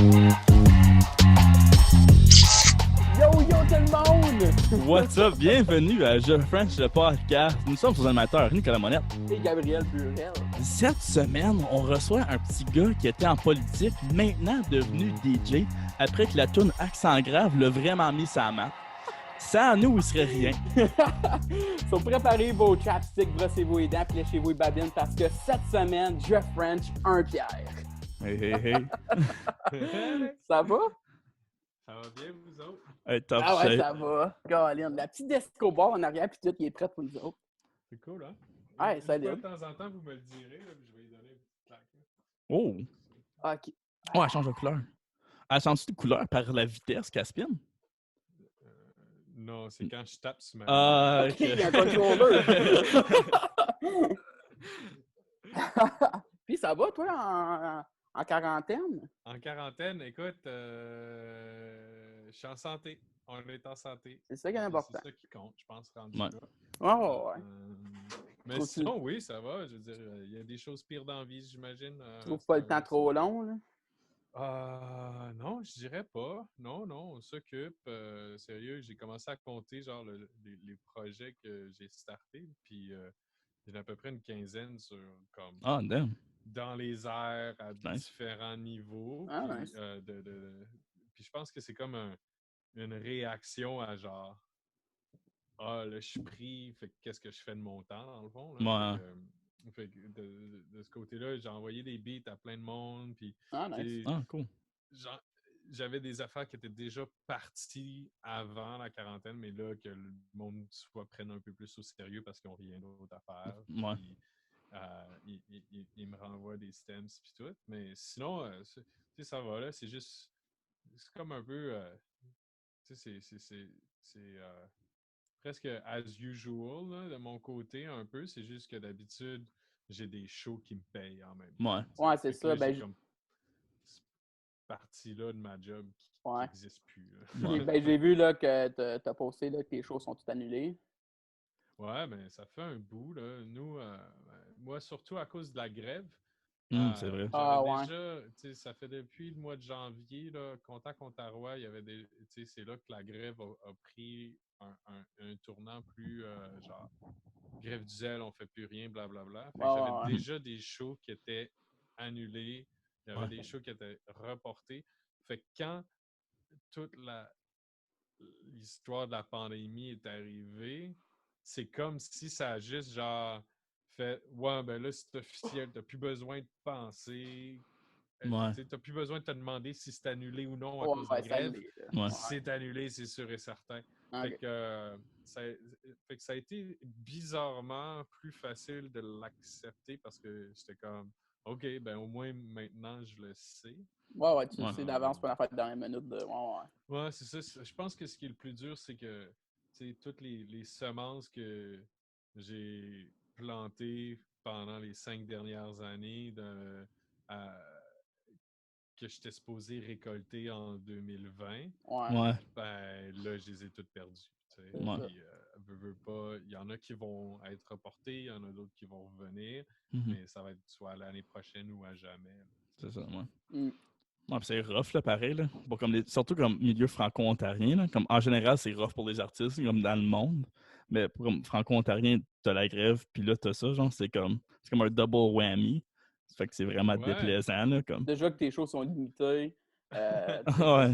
Yo yo tout le monde! What's up? Bienvenue à Je French le podcast. Nous sommes vos animateurs Nicolas Monette. Et Gabriel Burel. Cette semaine, on reçoit un petit gars qui était en politique, maintenant devenu DJ, après que la toune Accent Grave l'a vraiment mis sa main. Sans nous, il serait rien. So, préparez vos chapsticks, brossez-vous les dents, puis léchez-vous les babines parce que cette semaine, je French un Pierre. Hey, hey, hey. Ça va? Ça va bien, vous autres? Hey, top Ah ouais, shape. ça va. Colin, la petite desk au bord en arrière, puis tout, il est prêt pour nous autres. C'est cool, hein? Ouais, Une salut. fois de temps en temps, vous me le direz, là, puis je vais lui donner une petite claque. Là. Oh! Ok. Oh, elle change de couleur. Elle change de couleur par la vitesse qu'elle spinne? Non, c'est quand je tape sur ma... Ah, Ok, il y a un controller. Puis ça va, toi, en quarantaine? En quarantaine, écoute, je suis en santé. On est en santé. C'est ça qui est important. C'est ça qui compte, je pense, rendu Ouais. là. Oh, ouais. Mais Trouves-tu- sinon, oui, ça va. Je veux dire, il y a des choses pires dans la vie, j'imagine. Tu trouves pas le temps trop long, là? Non, je dirais pas. Non, on s'occupe. Sérieux, j'ai commencé à compter genre les projets que j'ai startés, puis j'ai à peu près une quinzaine sur comme Ah, damn. dans les airs à Nice. différents niveaux. Ah, Puis, nice. puis je pense que c'est comme une réaction à genre là je suis pris, fait que qu'est-ce que je fais de mon temps dans le fond là? Ouais. Fait que de ce côté-là, j'ai envoyé des beats à plein de monde, puis Ah, nice. tu sais, Ah, cool. j'avais des affaires qui étaient déjà parties avant la quarantaine, mais là, que le monde soit prenne un peu plus au sérieux parce qu'ils n'ont rien d'autre à faire. Ouais. Puis, ils me renvoient des stems puis tout. Mais sinon, tu sais, ça va là. C'est juste. C'est comme un peu. Tu sais, c'est presque as usual là, de mon côté, un peu. C'est juste que d'habitude, j'ai des shows qui me payent en même temps. Ouais. tu sais. Ouais, c'est Fait que ça. là, Ben, j'ai comme partie-là de ma job qui Ouais. n'existe plus. Là. Ouais. Ben, j'ai vu là, que t'as posté là, que tes shows sont toutes annulées. Ouais, mais ça fait un bout. Là. Nous, moi, surtout à cause de la grève, C'est vrai. Ah, j'avais ouais. déjà, tu sais, ça fait depuis le mois de janvier, là, Contact-Ontario, il y avait des, tu sais, c'est là que la grève a pris un tournant plus, genre, grève du zèle, on fait plus rien, blablabla. Fait que Ouais, j'avais ouais. déjà des shows qui étaient annulés, il y avait Ouais. des shows qui étaient reportés. Fait que quand toute l'histoire de la pandémie est arrivée, c'est comme si ça a juste genre fait ouais, ben là, c'est officiel, t'as plus besoin de penser. Ouais. T'as plus besoin de te demander si c'est annulé ou non à Ouais, cause de la ouais, ça grève. l'est, là. Ouais. Si c'est annulé, c'est sûr et certain. Ok. Fait que ça a été bizarrement plus facile de l'accepter parce que j'étais comme OK, ben au moins maintenant je le sais. Ouais, ouais, tu le Ouais. sais d'avance pour la fête de dernière minute. De... Ouais, ouais. Ouais, c'est ça. Je pense que ce qui est le plus dur, c'est que toutes les semences que j'ai plantées pendant les 5 dernières années à- que j'étais supposé récolter en 2020, Ouais, Ouais. ben là, je les ai toutes perdues. Tu sais. Ouais. Puis, veux pas, il y en a qui vont être reportés, il y en a d'autres qui vont revenir, Mhm. mais ça va être soit l'année prochaine ou à jamais. Là. C'est ça, ouais. Mm. Ouais, pis c'est rough, là, pareil, là. Bon, comme surtout comme milieu franco-ontarien, là. Comme, en général, c'est rough pour les artistes, comme dans le monde. Mais pour comme franco-ontarien, t'as la grève, puis là, t'as ça, genre, c'est comme un double whammy. Ça fait que c'est vraiment Ouais. déplaisant, là, comme. Déjà que tes shows sont limités. Ouais. Ouais,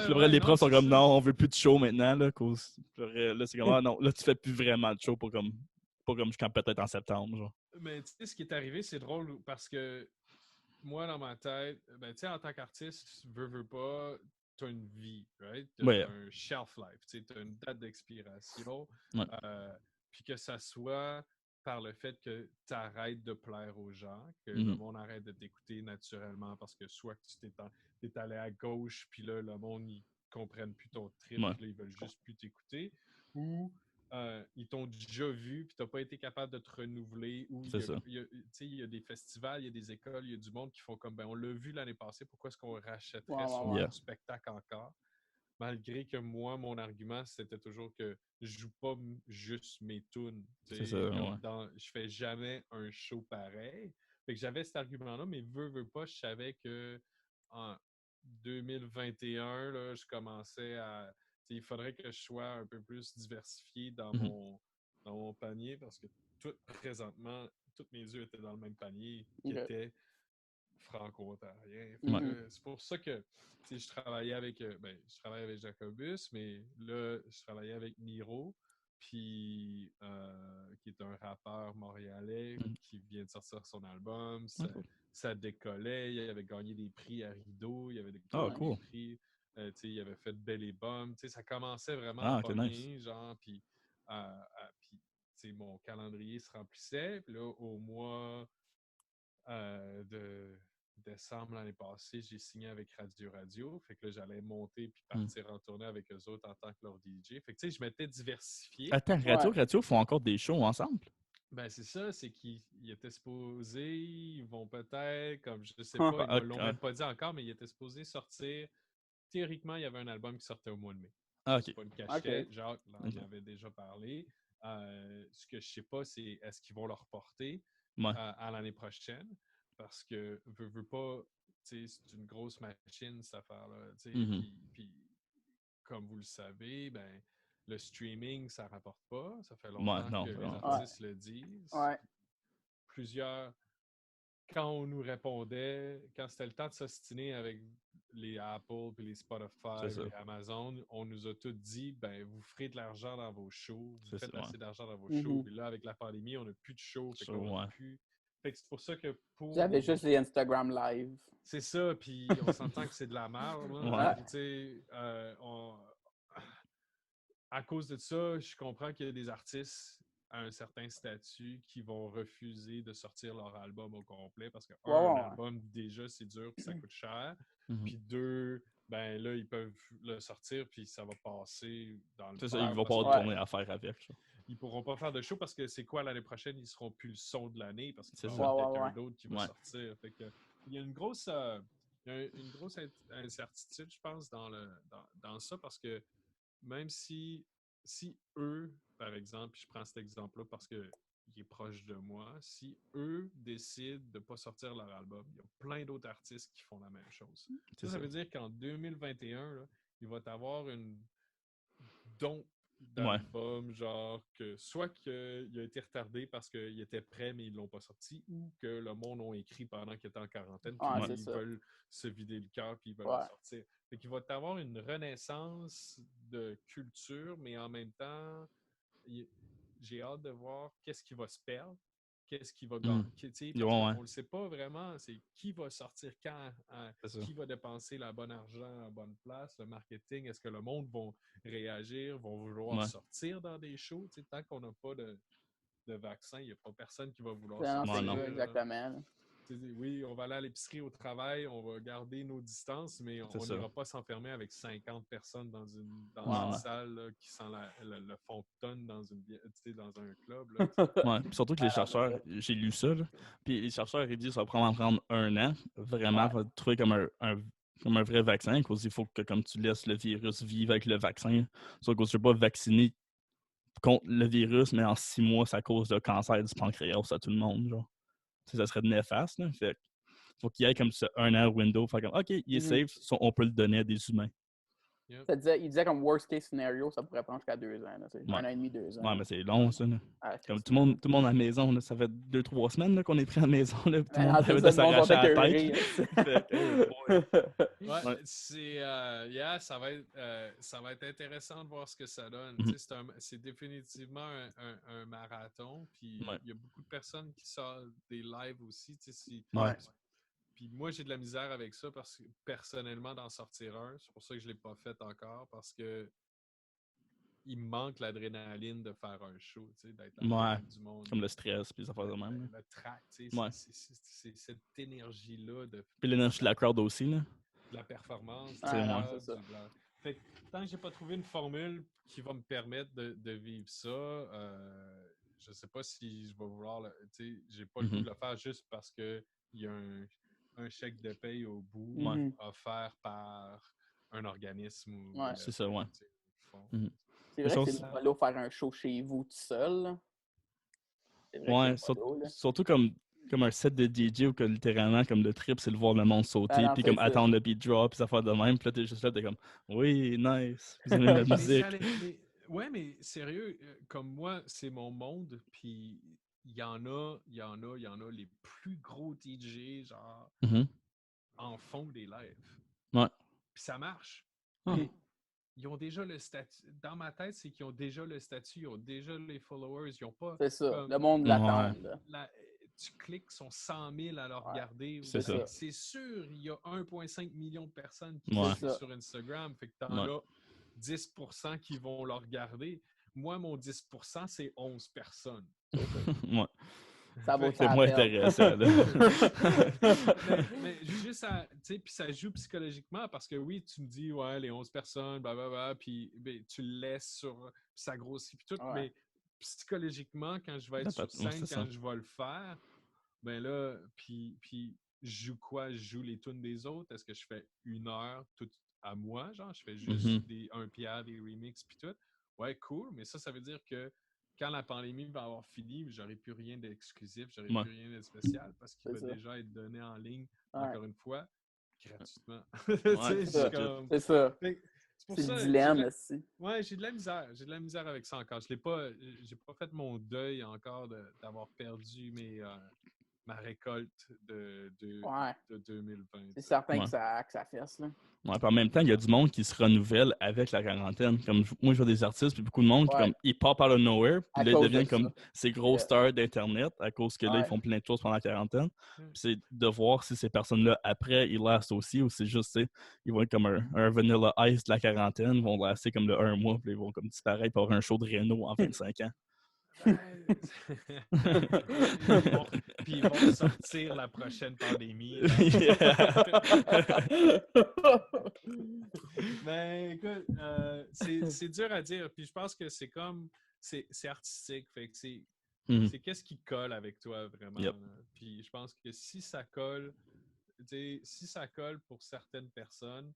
Puis là, les non, profs sont c'est comme, ça. non, on veut plus de show maintenant, là, cause... Là, c'est comme, ah non, là, tu fais plus vraiment de show pour comme, pas comme jusqu'en peut-être en septembre, genre. Mais tu sais, ce qui est arrivé, c'est drôle parce que moi, dans ma tête, ben, tu sais, en tant qu'artiste, veux pas, t'as une vie, right? T'as Ouais. un shelf life, tu sais, t'as une date d'expiration. Ouais. Puis que ça soit par le fait que tu arrêtes de plaire aux gens, que le Mhm. monde arrête de t'écouter naturellement parce que soit que tu t'es allé à gauche, puis là, le monde, ils comprennent plus ton trip, Ouais. puis là, ils veulent juste plus t'écouter, ou ils t'ont déjà vu, puis tu n'as pas été capable de te renouveler, ou C'est ça. il y a des festivals, il y a des écoles, il y a du monde qui font comme, ben on l'a vu l'année passée, pourquoi est-ce qu'on rachèterait Ouais, son ouais, ouais. spectacle encore? Malgré que moi, mon argument, c'était toujours que je joue pas juste mes tunes. C'est ça, ouais. Je fais jamais un show pareil. Fait que j'avais cet argument-là, mais veux pas, je savais que 2021, là, je commençais à... Il faudrait que je sois un peu plus diversifié dans mon panier parce que présentement, tous mes œufs étaient dans le même panier qui Ok. était franco-ontarien. Ouais. C'est pour ça que je travaillais avec je travaille avec Jacobus, mais là, je travaillais avec Niro, puis qui est un rappeur montréalais qui vient de sortir son album. Ça décollait, il avait gagné des prix à Rideau, il avait gagné des cool. prix, il avait fait Belle et Bomme. Ça commençait vraiment à ok, pogner, nice. genre, puis mon calendrier se remplissait. Puis là, au mois de décembre l'année passée, j'ai signé avec Radio. Fait que là, j'allais monter puis partir en tournée avec eux autres en tant que leur DJ. Fait que je m'étais diversifié. Attends, Radio font encore des shows ensemble? Ben, c'est ça, c'est qu'ils étaient supposés, ils vont peut-être, comme je sais pas, ils me l'ont même pas dit encore, mais ils étaient supposés sortir. Théoriquement, il y avait un album qui sortait au mois de mai. Ok. C'est pas une cachette, Jacques en avait déjà parlé. Ce que je sais pas, c'est est-ce qu'ils vont le reporter à l'année prochaine? Parce que, veux pas, c'est une grosse machine, cette affaire-là. Puis, comme vous le savez, ben, le streaming, ça rapporte pas. Ça fait longtemps que les artistes le disent. Ouais. Plusieurs, quand on nous répondait, quand c'était le temps de s'ostiner avec les Apple, puis les Spotify, puis les Amazon, on nous a tous dit, ben, vous ferez de l'argent dans vos shows, vous faites assez d'argent dans vos shows. Puis là, avec la pandémie, on n'a plus de shows. Fait que c'est pour ça que Vous avez juste les Instagram Live. C'est ça, puis on s'entend que c'est de la merde. À cause de ça, je comprends qu'il y a des artistes à un certain statut qui vont refuser de sortir leur album au complet parce que, un album, déjà, c'est dur puis ça coûte cher. Puis deux, ben là, ils peuvent le sortir puis ça va passer dans le... C'est ça, ils vont pas tourner à faire avec. Ça. Ils pourront pas faire de show parce que c'est quoi l'année prochaine? Ils seront plus le son de l'année parce qu'il c'est va y avoir quelqu'un d'autre qui va sortir. Fait que, il y a une grosse incertitude, je pense, dans ça parce que même si eux, par exemple, puis je prends cet exemple-là parce qu'il est proche de moi, si eux décident de ne pas sortir leur album, il y a plein d'autres artistes qui font la même chose. Ça veut dire qu'en 2021, là, il va y avoir une don d'album, genre que soit qu'il a été retardé parce qu'il était prêt mais ils ne l'ont pas sorti, ou que le monde a écrit pendant qu'il était en quarantaine puis ils veulent se vider le cœur puis ils veulent le sortir. Fait qu'il va y avoir une renaissance de culture, mais en même temps, j'ai hâte de voir qu'est-ce qui va se perdre, qu'est-ce qui va gagner. On ne le sait pas vraiment, c'est qui va sortir quand, qui va dépenser la bonne argent à la bonne place, le marketing, est-ce que le monde va réagir, vont vouloir sortir dans des shows. Tant qu'on n'a pas de vaccin, il n'y a pas personne qui va vouloir sortir. Exactement. Oui, on va aller à l'épicerie, au travail, on va garder nos distances, mais on n'ira pas s'enfermer avec 50 personnes dans une salle là, qui sent le fond de tonne dans un club. Là, surtout que les chercheurs, j'ai lu ça, là, puis les chercheurs ils disent que ça va probablement prendre 1 an, vraiment, pour trouver comme un vrai vaccin, parce qu'il faut que comme tu laisses le virus vivre avec le vaccin. Sauf que tu ne peux pas vacciner contre le virus, mais en 6 mois, ça cause le cancer du pancréas à tout le monde, genre. Ça serait néfaste. Là. Fait faut qu'il y ait comme ça 1 an window. Fait comme, OK, il est safe, on peut le donner à des humains. Yep. Il disait comme worst case scenario, ça pourrait prendre jusqu'à 2 ans. Là, 1 an et demi, 2 ans. Ouais, mais c'est long, ça. Comme tout le monde à la maison, là, ça fait 2-3 semaines là, qu'on est pris à la maison. Là, tout le monde avait de s'arracher à la tête. Ça va être intéressant de voir ce que ça donne. C'est définitivement un marathon. Puis il y a beaucoup de personnes qui sortent des lives aussi. Puis moi, j'ai de la misère avec ça parce que personnellement, d'en sortir un, c'est pour ça que je ne l'ai pas fait encore, parce que il me manque l'adrénaline de faire un show, d'être avec du monde. Comme le stress, puis ça fait de même. Le track, c'est cette énergie-là. Puis l'énergie de la crowd aussi, là. De la performance. C'est ça. Fait que, tant que j'ai pas trouvé une formule qui va me permettre de vivre ça, je sais pas si je vais vouloir, j'ai pas le goût de le faire juste parce que il y a un chèque de paye au bout offert par un organisme. C'est ça, C'est vrai que c'est pas faire un show chez vous tout seul. Surtout comme comme un set de DJ où que, littéralement, comme le trip, c'est de voir le monde sauter, non, puis c'est comme ça. attendre le beat drop, puis ça fait de même. Puis là, t'es juste là, t'es comme, oui, nice. Vous aimez la Mais musique. ouais, mais sérieux, comme moi, c'est mon monde, puis il y en a les plus gros DJ, genre, Mhm. en fond des lives. Ouais. Puis ça marche. Ah. Mais ils ont déjà le statut. Dans ma tête, c'est qu'ils ont déjà le statut, ils ont déjà les followers, ils ont pas C'est ça. comme Le monde Ouais. l'attend. Là. tu cliques, sont 100 000 à le regarder. C'est ça. C'est sûr, il y a 1,5 million de personnes qui Ouais. suivent sur Instagram. Fait que t'en as 10% qui vont le regarder. Moi, mon 10%, c'est 11 personnes. Ouais. Ça vaut C'est la moins peine. intéressant, là. mais juste à. Tu sais, puis ça joue psychologiquement parce que oui, tu me dis, ouais, les 11 personnes, blablabla, puis ben, tu le laisses sur. Puis ça grossit, puis tout. Ouais. Mais psychologiquement, quand je vais être sur scène, quand je vais le faire, ben là, puis je joue quoi? Je joue les tunes des autres? Est-ce que je fais 1 heure tout à moi? Genre, je fais juste un pierre, des remixes, puis tout. Ouais, cool, mais ça veut dire que quand la pandémie va avoir fini, j'aurai plus rien d'exclusif, j'aurai plus rien de spécial parce qu'il va déjà être donné en ligne, encore une fois, gratuitement. Ouais, c'est comme... c'est ça. C'est pour ça. Le dilemme aussi. Ouais, j'ai de la misère. J'ai de la misère avec ça encore. J'ai pas fait mon deuil encore d'avoir perdu ma récolte de 2020. C'est certain que ça fesse, là. Ouais, puis en même temps, il y a du monde qui se renouvelle avec la quarantaine. Comme moi, je vois des artistes, puis beaucoup de monde qui comme, ils partent par le nowhere, puis là, ils deviennent comme ces gros stars d'Internet à cause que là, ils font plein de choses pendant la quarantaine. Puis c'est de voir si ces personnes-là, après, ils lastent aussi, ou c'est juste, ils vont être comme un Vanilla Ice de la quarantaine, ils vont laster comme de 1 mois, puis ils vont comme disparaître pour un show de Renault en 25 ans. Puis ils vont sortir la prochaine pandémie. Mais écoute, c'est dur à dire. Puis je pense que c'est comme c'est artistique. Fait que c'est qu'est-ce qui colle avec toi vraiment. Puis je pense que si ça colle pour certaines personnes,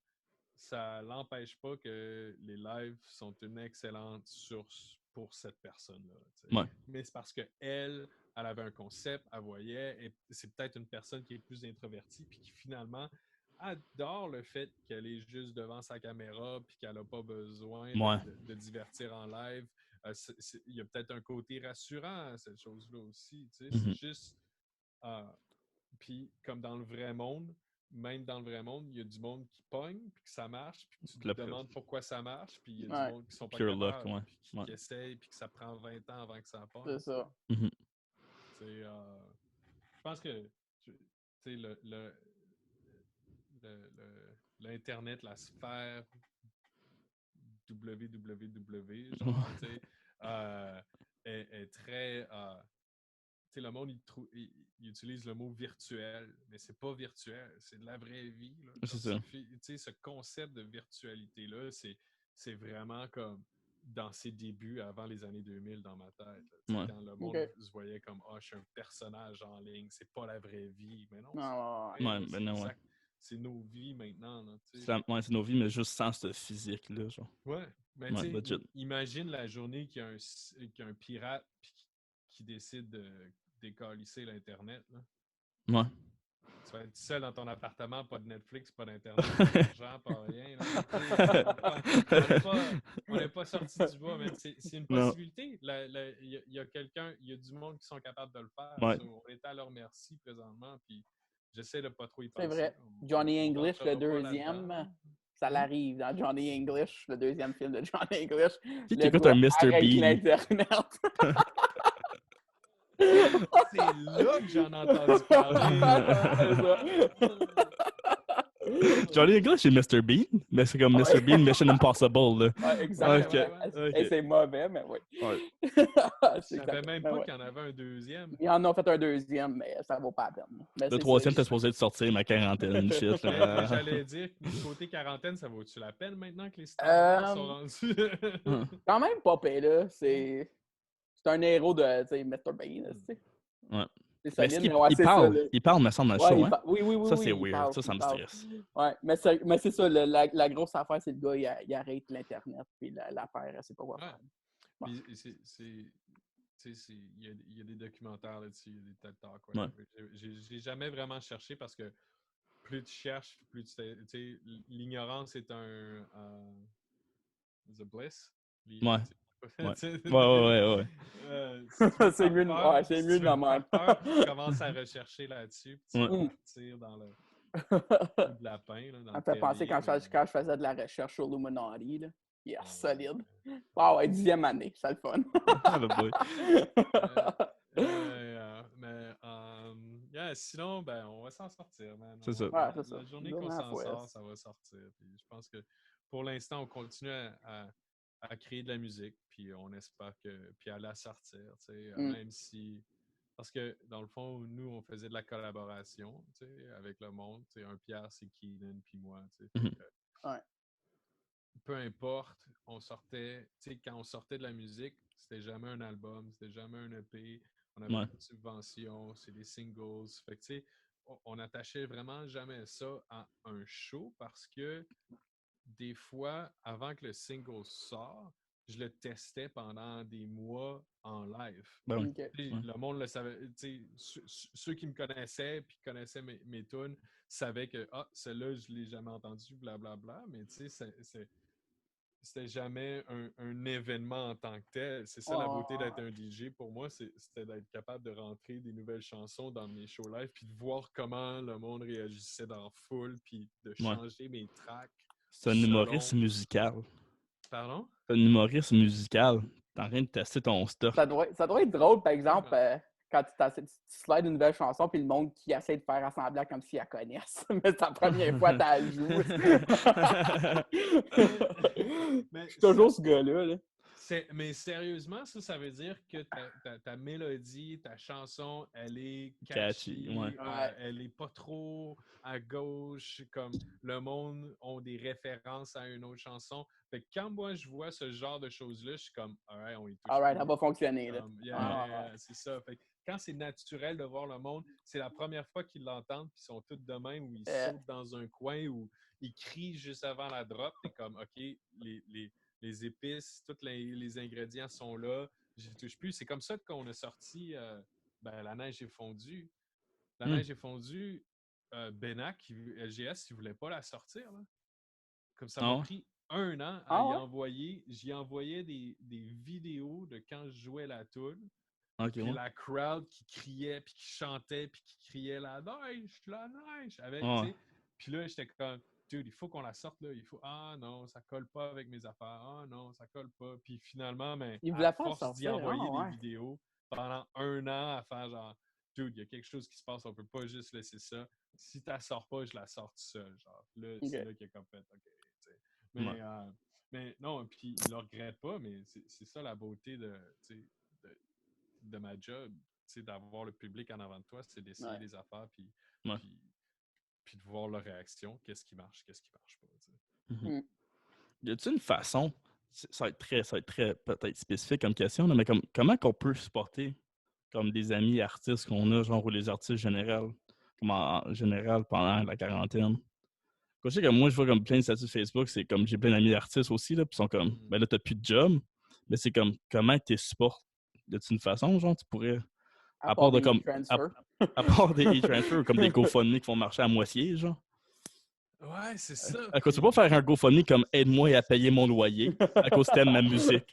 ça n'empêche pas que les lives sont une excellente source pour cette personne-là. Mais c'est parce qu'elle avait un concept, elle voyait, et c'est peut-être une personne qui est plus introvertie, puis qui finalement adore le fait qu'elle est juste devant sa caméra, puis qu'elle n'a pas besoin de divertir en live. Il y a peut-être un côté rassurant à cette chose-là aussi. C'est juste... puis comme dans le vrai monde, même dans le vrai monde, il y a du monde qui pogne, puis que ça marche, puis que tu te demandes pourquoi ça marche, puis il y a du monde qui sont pas capables, puis qui essayent, puis que ça prend 20 ans avant que ça pogne. C'est ça. Je pense que l'Internet, la sphère www, genre, est très... le monde, il utilise le mot virtuel, mais c'est pas virtuel, c'est de la vraie vie. Là. C'est ça. Ce concept de virtualité-là, c'est vraiment comme dans ses débuts, avant les années 2000, dans ma tête. Quand le monde se voyait comme « Ah, je suis un personnage en ligne, c'est pas la vraie vie. » Mais non, c'est nos vies maintenant. C'est nos vies, mais juste sans ce physique-là. Genre. Mais imagine la journée qu'il y a un pirate qui décide de décalisser l'Internet. Là. Tu vas être seul dans ton appartement, pas de Netflix, pas d'Internet, pas d'argent, pas rien. On n'est pas sorti du bois, mais c'est une possibilité. Il y a du monde qui sont capables de le faire. On est à leur merci présentement, puis j'essaie de pas trop y penser. C'est vrai. Johnny English, le deuxième, ça l'arrive dans Johnny English, le deuxième film de Johnny English. Qui écoute un Mr. Bean? L'Internet. C'est là que j'en ai entendu parler. Johnny English c'est Mr. Bean, mais c'est comme Mr. Bean Mission Impossible. Là. Exactement. Et c'est mauvais, mais oui. Je savais même pas qu'il y en avait un deuxième. Ils en ont fait un deuxième, mais ça vaut pas la peine. Mais le troisième, t'es supposé de sortir ma quarantaine. Shit, j'allais dire, côté quarantaine, ça vaut-tu la peine maintenant que les stars sont rendus? Quand même pas payé, là. C'est un héros de Mr. Bean, tu sais. Ouais. C'est solide, mais il parle, me semble, dans le show, hein? Oui. Ça, c'est weird. Ça me stresse. Ouais, mais c'est ça, la grosse affaire, c'est le gars, il arrête l'Internet, puis l'affaire, elle sait pas quoi faire. Puis il y a des documentaires là-dessus, il y a des TED Talks. Ouais. J'ai jamais vraiment cherché parce que plus tu cherches, plus tu sais, l'ignorance est is a bliss. Ouais. Ouais. Tu sais, Ouais. si tu veux C'est pas mieux, peur, ouais, c'est si mieux tu de veux te même. faire peur, tu commences à rechercher là-dessus, puis tu Ouais. vas partir dans le trou de lapin, là, dans Ça le me fait penser terrier. quand je faisais de la recherche sur Illuminati. Là. Yes, Ouais. solide. Wow, ouais, 10e année, c'est le fun. Ah, ben, boy. Yeah, sinon, ben, on va s'en sortir, man. C'est ça. Ouais, c'est ça. La journée Jour qu'on dans la s'en fouette. sort, ça va sortir. Puis je pense que pour l'instant, on continue à créer de la musique, puis on espère que, puis à la sortir, tu sais, même si, parce que dans le fond, nous, on faisait de la collaboration, tu sais, avec le monde, tu sais, un Pierre, c'est Keenan, puis moi, tu sais, Mhm. Ouais. peu importe, on sortait, tu sais, quand on sortait de la musique, c'était jamais un album, c'était jamais un EP, on n'avait Ouais. pas de subvention, c'est des singles. Fait que, tu sais, on attachait vraiment jamais ça à un show parce que des fois, avant que le single sorte, je le testais pendant des mois en live. Ben oui. OK. Puis Ouais. le monde le savait. Ceux qui me connaissaient puis qui connaissaient mes tunes savaient que celle-là, je ne l'ai jamais entendu, blablabla. Mais tu sais, c'était jamais un événement en tant que tel. C'est ça la beauté d'être un DJ pour moi, c'était d'être capable de rentrer des nouvelles chansons dans mes shows live puis de voir comment le monde réagissait dans la foule puis de Ouais. changer mes tracks. C'est un humoriste musical. Pardon? C'est un humoriste musical. T'es en train de tester ton stock. Ça doit être drôle, par exemple, quand tu slides une nouvelle chanson, puis le monde qui essaie de faire assembler comme s'ils la connaissent. Mais c'est la première fois que tu la joues. Mais Je suis toujours ce gars-là. Là. Mais sérieusement, ça veut dire que ta mélodie, ta chanson, elle est catchy, Catchy, ouais. elle est pas trop à gauche, comme le monde ont des références à une autre chanson. Fait que quand moi je vois ce genre de choses-là, je suis comme, alright, on y touche Alright, plus. ça va fonctionner. Là. C'est ça. Fait que quand c'est naturel de voir le monde, c'est la première fois qu'ils l'entendent, puis ils sont tous de même, ou ils sautent dans un coin, ou ils crient juste avant la drop. T'es comme, OK, les épices, tous les ingrédients sont là, je ne touche plus. C'est comme ça qu'on a sorti La neige est fondue. La neige est fondue, Benac, LGS, il ne voulait pas la sortir. Là. Comme ça m'a pris un an à y envoyer. J'y envoyais des vidéos de quand je jouais la toune. Okay, puis la crowd qui criait, puis qui chantait, puis qui criait la neige. Puis là, j'étais comme, dude, il faut qu'on la sorte là. Il faut, non, ça colle pas avec mes affaires. Ah non, ça colle pas. Puis finalement, à force d'y envoyer des vidéos pendant un an à faire genre, dude, il y a quelque chose qui se passe, on peut pas juste laisser ça. Si tu la sors pas, je la sors tout seul. Genre, là, c'est là qu'il y a comme fait, OK. Mais non, puis il le regrette pas, mais c'est ça la beauté de ma job, d'avoir le public en avant de toi, c'est d'essayer des affaires puis de voir leur réaction, qu'est-ce qui marche pas. Y a-t-il une façon, ça va être très peut-être spécifique comme question, là, mais comment qu'on peut supporter comme des amis artistes qu'on a, genre, ou les artistes généraux, comme en général pendant la quarantaine? Je sais que moi, je vois comme plein de statuts Facebook, c'est comme j'ai plein d'amis artistes aussi, là, puis ils sont comme, ben là, t'as plus de job, mais c'est comme, comment tu supportes? Y a-t-il une façon, genre, tu pourrais, à part des e-transfers. à part des e-transfers, comme des GoFundMe qui font marcher à moitié, genre? Ouais, c'est ça. À cause, tu peux pas faire un GoFundMe comme aide-moi à payer mon loyer à cause que t'aimes ma musique.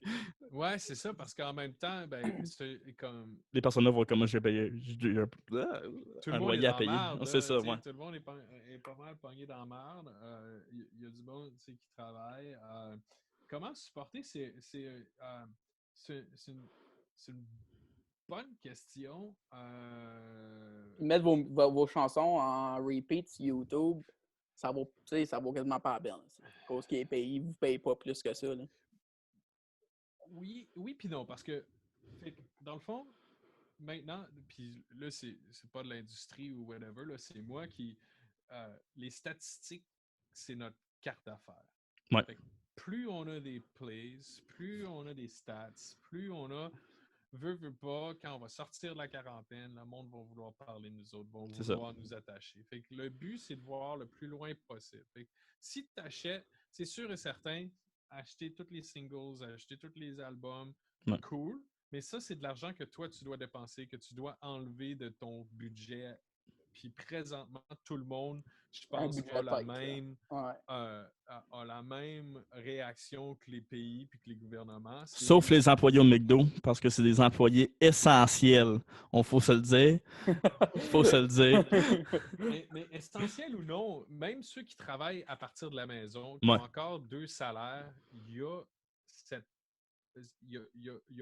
Ouais, c'est ça, parce qu'en même temps, c'est comme. Les personnes-là vont comme je vais payer Tout le un monde est loyer à dans payer. la merde. C'est ça, ouais. Tout le monde est pas mal pogné dans la merde. Il y a du monde qui travaille. Comment supporter? C'est une bonne question. Mettre vos chansons en repeat sur YouTube, ça vaut quasiment pas la peine. À cause qu'il est payé, vous ne payez pas plus que ça. Là. Oui, puis non, parce que dans le fond, maintenant, puis là, c'est pas de l'industrie ou whatever, là, c'est moi qui. Les statistiques, c'est notre carte d'affaires. Ouais. Plus on a des plays, plus on a des stats, plus on a. Veut pas, quand on va sortir de la quarantaine, le monde va vouloir parler de nous autres, va vouloir nous attacher. Fait que le but, c'est de voir le plus loin possible. Fait que si tu achètes, c'est sûr et certain, acheter tous les singles, acheter tous les albums, cool. Mais ça, c'est de l'argent que toi, tu dois dépenser, que tu dois enlever de ton budget. Puis présentement, tout le monde, je Un pense, budget tête, là. Ouais. a la même réaction que les pays puis que les gouvernements. Sauf les employés au McDo, parce que c'est des employés essentiels. Faut se le dire. Faut se le dire. Mais essentiel ou non, même ceux qui travaillent à partir de la maison, qui Ouais. ont encore 2 salaires, il y a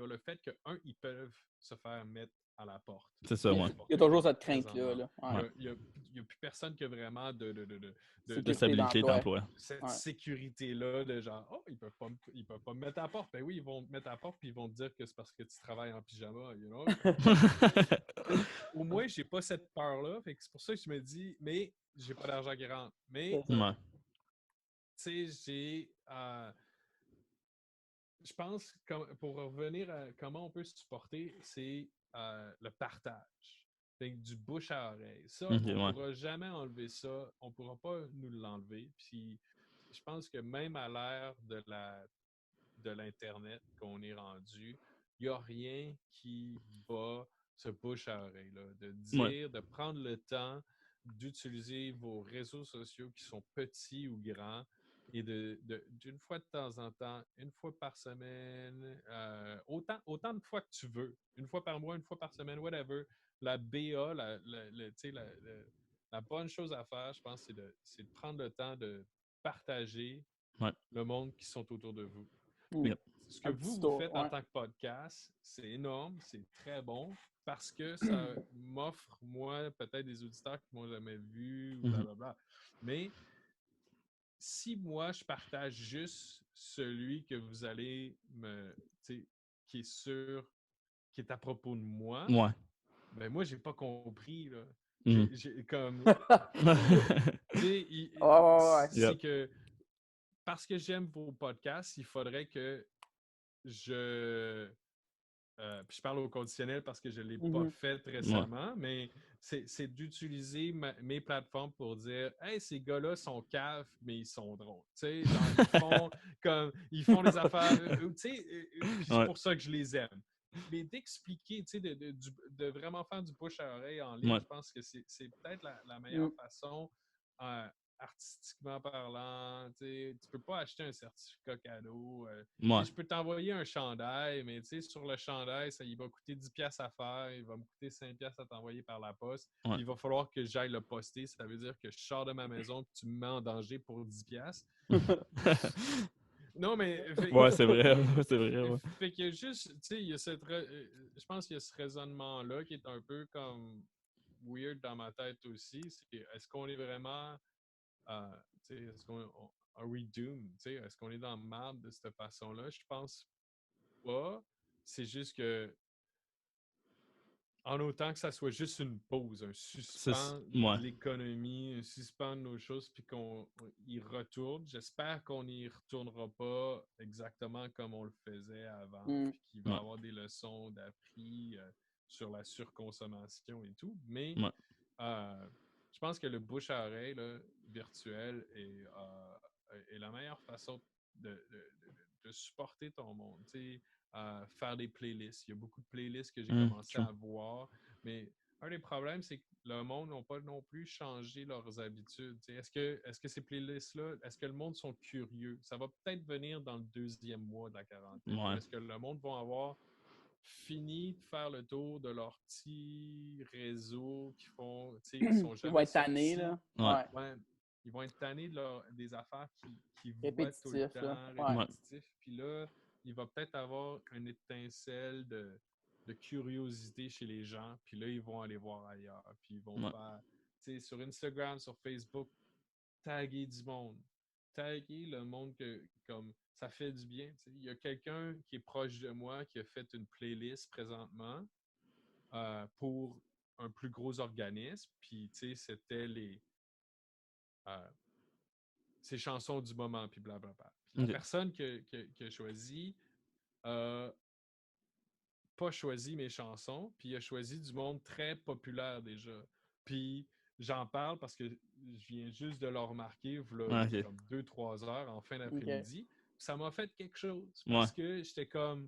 le fait que, un, ils peuvent se faire mettre à la porte. C'est ça, ouais. Il y a toujours cette crainte-là. Là. Ouais. Il n'y a plus personne qui a vraiment de stabilité d'emploi. Cette sécurité-là de genre, oh, ils peuvent pas me mettre à la porte. Ben oui, ils vont te mettre à la porte puis ils vont te dire que c'est parce que tu travailles en pyjama, you know? Au moins, j'ai pas cette peur-là. Fait que c'est pour ça que je me dis, mais j'ai pas d'argent qui rentre. Mais, tu sais, je pense, pour revenir à comment on peut se supporter, c'est le partage. Fait que du bouche à oreille. Ça, on ne pourra jamais enlever ça. On ne pourra pas nous l'enlever. Puis, je pense que même à l'ère de l'Internet qu'on est rendu, il n'y a rien qui bat ce bouche à oreille. Là, de dire, de prendre le temps d'utiliser vos réseaux sociaux qui sont petits ou grands et d'une fois de temps en temps, une fois par semaine, autant de fois que tu veux, une fois par mois, une fois par semaine, whatever, la BA, la bonne chose à faire, je pense, c'est de prendre le temps de partager le monde qui sont autour de vous. Ce que vous faites en tant que podcast, c'est énorme, c'est très bon, parce que ça m'offre, moi, peut-être des auditeurs qui ne m'ont jamais vu, blablabla. Mais si moi, je partage juste celui que vous allez qui est à propos de moi, ben moi, j'ai pas compris, là. J'ai comme... c'est que parce que j'aime vos podcasts, il faudrait que puis je parle au conditionnel parce que je ne l'ai pas fait récemment, mais c'est d'utiliser mes plateformes pour dire « Hey, ces gars-là sont caves, mais ils sont drôles. » Tu sais, ils font des affaires... c'est pour ça que je les aime. Mais d'expliquer, tu sais, de vraiment faire du bouche à oreille en ligne, je pense que c'est peut-être la meilleure façon, artistiquement parlant. Tu peux pas acheter un certificat cadeau. Je peux t'envoyer un chandail, mais sur le chandail, ça il va coûter 10$ à faire, il va me coûter 5$ à t'envoyer par la poste. Il va falloir que j'aille le poster. Ça veut dire que je sors de ma maison et tu me mets en danger pour 10$. Non, mais... c'est vrai. C'est vrai. Fait qu'il y a juste, tu sais, je pense qu'il y a ce raisonnement-là qui est un peu comme weird dans ma tête aussi. C'est est-ce qu'on est vraiment, est-ce qu'on are we doomed? Est-ce qu'on est dans le marde de cette façon-là? Je pense pas. C'est juste que en autant que ça soit juste une pause, un suspens de l'économie, un suspens de nos choses, puis qu'on y retourne. J'espère qu'on n'y retournera pas exactement comme on le faisait avant, puis qu'il va y avoir des leçons d'appris sur la surconsommation et tout. Mais je pense que le bouche à oreille là, virtuel est la meilleure façon de supporter ton monde. Faire des playlists. Il y a beaucoup de playlists que j'ai commencé à voir, mais un des problèmes, c'est que le monde n'a pas non plus changé leurs habitudes. Est-ce que ces playlists-là, est-ce que le monde sont curieux? Ça va peut-être venir dans le 2e mois de la quarantaine. Est-ce que le monde va avoir fini de faire le tour de leur petit réseau qui font, ils sont jamais ils vont être tannés, là. Ils vont être tannés des affaires qui voient tout le temps, répétitifs. Puis là, il va peut-être avoir une étincelle de curiosité chez les gens, puis là, ils vont aller voir ailleurs. Puis ils vont faire, sur Instagram, sur Facebook, taguer du monde. Taguer le monde comme ça fait du bien. Il y a quelqu'un qui est proche de moi qui a fait une playlist présentement pour un plus gros organisme, puis c'était ses chansons du moment, puis blablabla. Puis la personne qui a choisi pas choisi mes chansons, puis il a choisi du monde très populaire déjà. Puis j'en parle parce que je viens juste de le remarquer comme 2-3 heures en fin d'après-midi. Ça m'a fait quelque chose parce que j'étais comme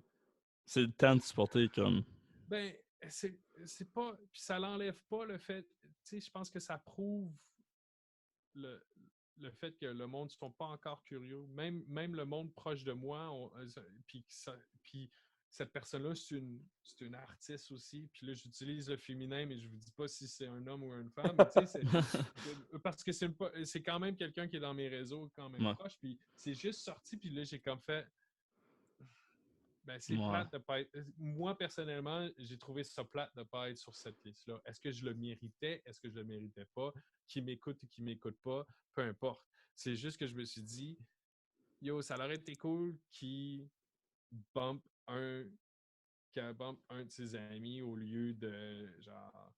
C'est le temps de supporter comme... Ben, c'est pas... Puis ça l'enlève pas le fait... Tu sais, je pense que ça prouve le, le fait que le monde ne sont pas encore curieux. Même le monde proche de moi, puis cette personne-là, c'est une artiste aussi. Puis là, j'utilise le féminin, mais je vous dis pas si c'est un homme ou une femme. Mais tu sais, parce que c'est quand même quelqu'un qui est dans mes réseaux quand même Ouais. proche. Puis c'est juste sorti, puis là, j'ai comme fait... Ben, c'est Ouais. plate de pas être... Moi, personnellement, j'ai trouvé ça plate de ne pas être sur cette liste-là. Est-ce que je le méritais? Est-ce que je le méritais pas? Qui m'écoute ou qui m'écoute pas? Peu importe. C'est juste que je me suis dit, yo, ça aurait été cool qu'il bump un de ses amis au lieu de, genre,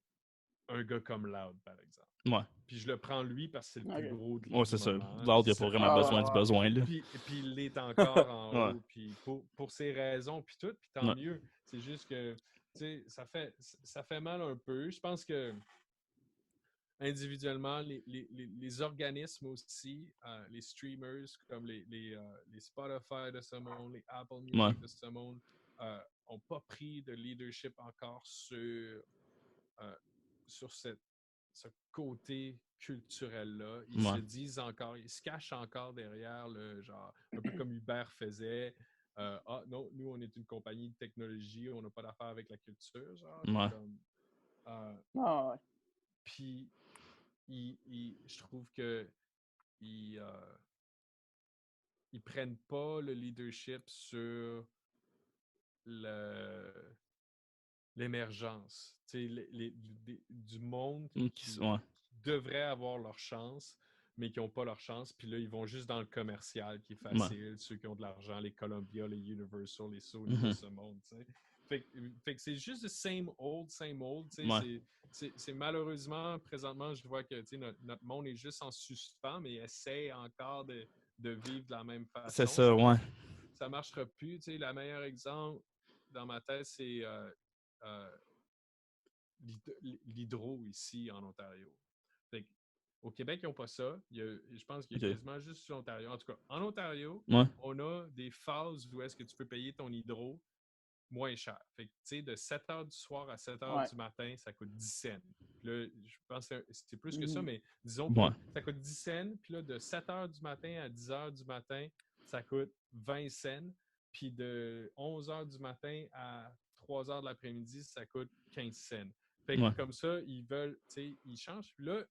un gars comme Loud, par exemple. Ouais. Puis je le prends lui parce que c'est le plus Ok. gros Ouais, du c'est ça. moment. L'autre, il Puis n'y a pas vraiment Ah, besoin du ouais. besoin, là. puis il l'est encore en Ouais. haut, puis pour ces raisons, puis tout, puis tant Ouais. mieux. C'est juste que, tu sais, ça fait mal un peu. Je pense que individuellement, les organismes aussi, les streamers comme les Spotify de ce monde, les Apple Music Ouais. de ce monde, n'ont pas pris de leadership encore sur ce côté culturel-là. Ils se Ouais. disent encore, ils se cachent encore derrière le genre, un peu comme Uber faisait. Ah non, nous, on est une compagnie de technologie, on n'a pas d'affaire avec la culture. Genre, Ouais. comme, Ah, ouais. puis, je trouve que ils prennent pas le leadership sur l'émergence. Tu sais, du monde qui Ouais. devrait avoir leur chance, mais qui n'ont pas leur chance. Puis là, ils vont juste dans le commercial qui est Ouais. facile, ceux qui ont de l'argent, les Columbia, les Universal, les Sony de Mhm. ce monde. Tu sais. Fait que c'est juste le same old, same old. Tu sais. Ouais. C'est malheureusement, présentement, je vois que tu sais, notre monde est juste en suspens, mais essaie encore de vivre de la même façon. C'est ça, ouais. Ça marchera plus. Tu sais, le meilleur exemple dans ma tête, c'est l'hydro ici en Ontario. Fait que, au Québec, ils n'ont pas ça. Je pense qu'il y a Ok. quasiment juste sur l'Ontario. En tout cas, en Ontario, Ouais. on a des phases où est-ce que tu peux payer ton hydro moins cher. Fait que, tu sais, de 7 h du soir à 7 h Ouais. du matin, ça coûte 10 cents. Puis là, je pense que c'est plus que ça, Mhm. mais disons Ouais. que ça coûte 10 cents. Puis là, de 7 h du matin à 10 h du matin, ça coûte 20 cents. Puis de 11 h du matin à 3 h de l'après-midi, ça coûte 15 cents. Fait que Ouais. comme ça, ils veulent, tu sais, ils changent. Puis là,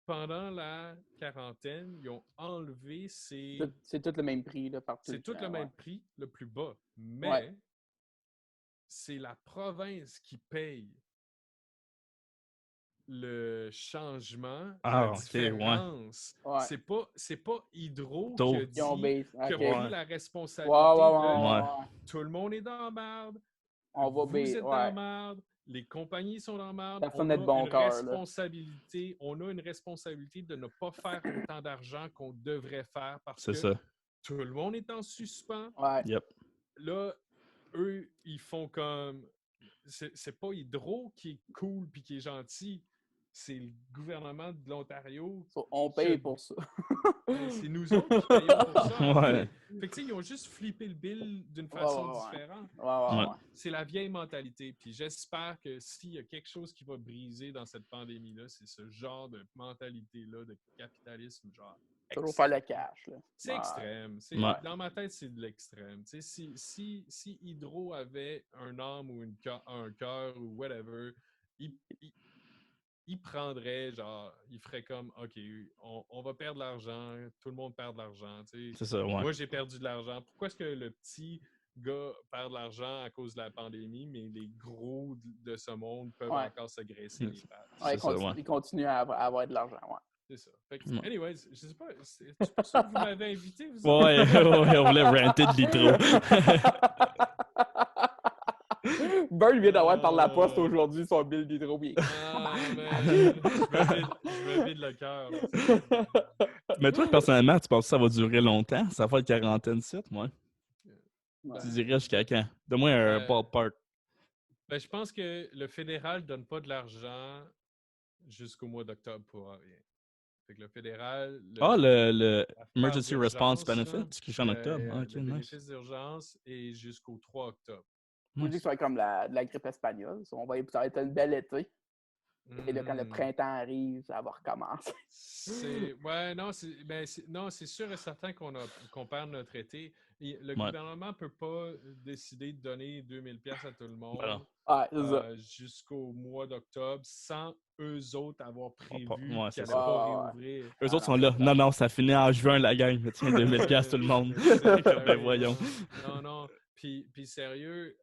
pendant la quarantaine, ils ont enlevé C'est tout le même prix là, partout. c'est tout le même prix, le plus bas. Mais Ouais. c'est la province qui paye le changement, la Ah, ok, ouais. différence. Ouais. C'est pas Hydro Tôt. qui a Ils ont dit, baissé. qui a Ok. pris Ouais. la Ouais, responsabilité de Ouais. ouais. tout le monde est dans la merde, On va vous êtes dans la Ouais. merde, les compagnies sont dans la merde, Personne on n'est de a bon une cœur, là. responsabilité, de ne pas faire autant d'argent qu'on devrait faire parce C'est que ça. tout le monde est en suspens. Ouais. Yep. Là, eux, ils font comme... C'est pas Hydro qui est cool puis qui est gentil. C'est le gouvernement de l'Ontario. On paye pour ça. Ben, c'est nous autres qui payons pour ça. Ouais. Fait que, tu sais, ils ont juste flippé le bill d'une Ouais, façon ouais, ouais. différente. Ouais. C'est la vieille mentalité. Puis j'espère que s'il y a quelque chose qui va briser dans cette pandémie-là, c'est ce genre de mentalité-là, de capitalisme, genre. Toujours faire le cash, là. C'est Ouais. extrême. Ouais. Dans ma tête, c'est de l'extrême. Si Hydro avait un âme ou un cœur ou whatever, il prendrait, genre, il ferait comme, OK, on va perdre de l'argent, tout le monde perd de l'argent. C'est ça, ouais. Moi, j'ai perdu de l'argent. Pourquoi est-ce que le petit gars perd de l'argent à cause de la pandémie, mais les gros de ce monde peuvent encore se graisser les pattes? Ouais, C'est ça, ouais. ils continuent à avoir de l'argent, ouais. C'est ça. Fait que, Ouais. anyways, je sais pas, c'est pour ça que vous m'avez invité, vous autres? Ouais, ouais, on voulait ranter de l'hydro. Bird vient d'avoir par la poste aujourd'hui son bill d'hydro. Ah, man, je me vide le cœur. Mais toi, personnellement, tu penses que ça va durer longtemps? Ça va être quarantaine 7, moi. Ouais. Tu dirais jusqu'à quand? Donne-moi un ballpark. Ben, je pense que le fédéral ne donne pas de l'argent jusqu'au mois d'octobre pour rien. Fait que le fédéral... le l'affaire Emergency Response d'urgence, Benefit, qui est en octobre. Ah, ok, le nice. bénéfice d'urgence est jusqu'au 3 octobre. Je dis que ça va être comme de la grippe espagnole. Ça va être un bel été. Et là, quand le printemps arrive, ça va recommencer. Ouais, non, non, c'est sûr et certain qu'on perd notre été. Le gouvernement ne peut pas décider de donner 2000$ à tout le monde jusqu'au mois d'octobre sans eux autres avoir prévu qu'ils n'allaient pas réouvrir. Eux autres sont là. Non, ça finit en juin, la gang. Tiens, 2000$ tout le monde. Ben voyons. Non. Puis sérieux,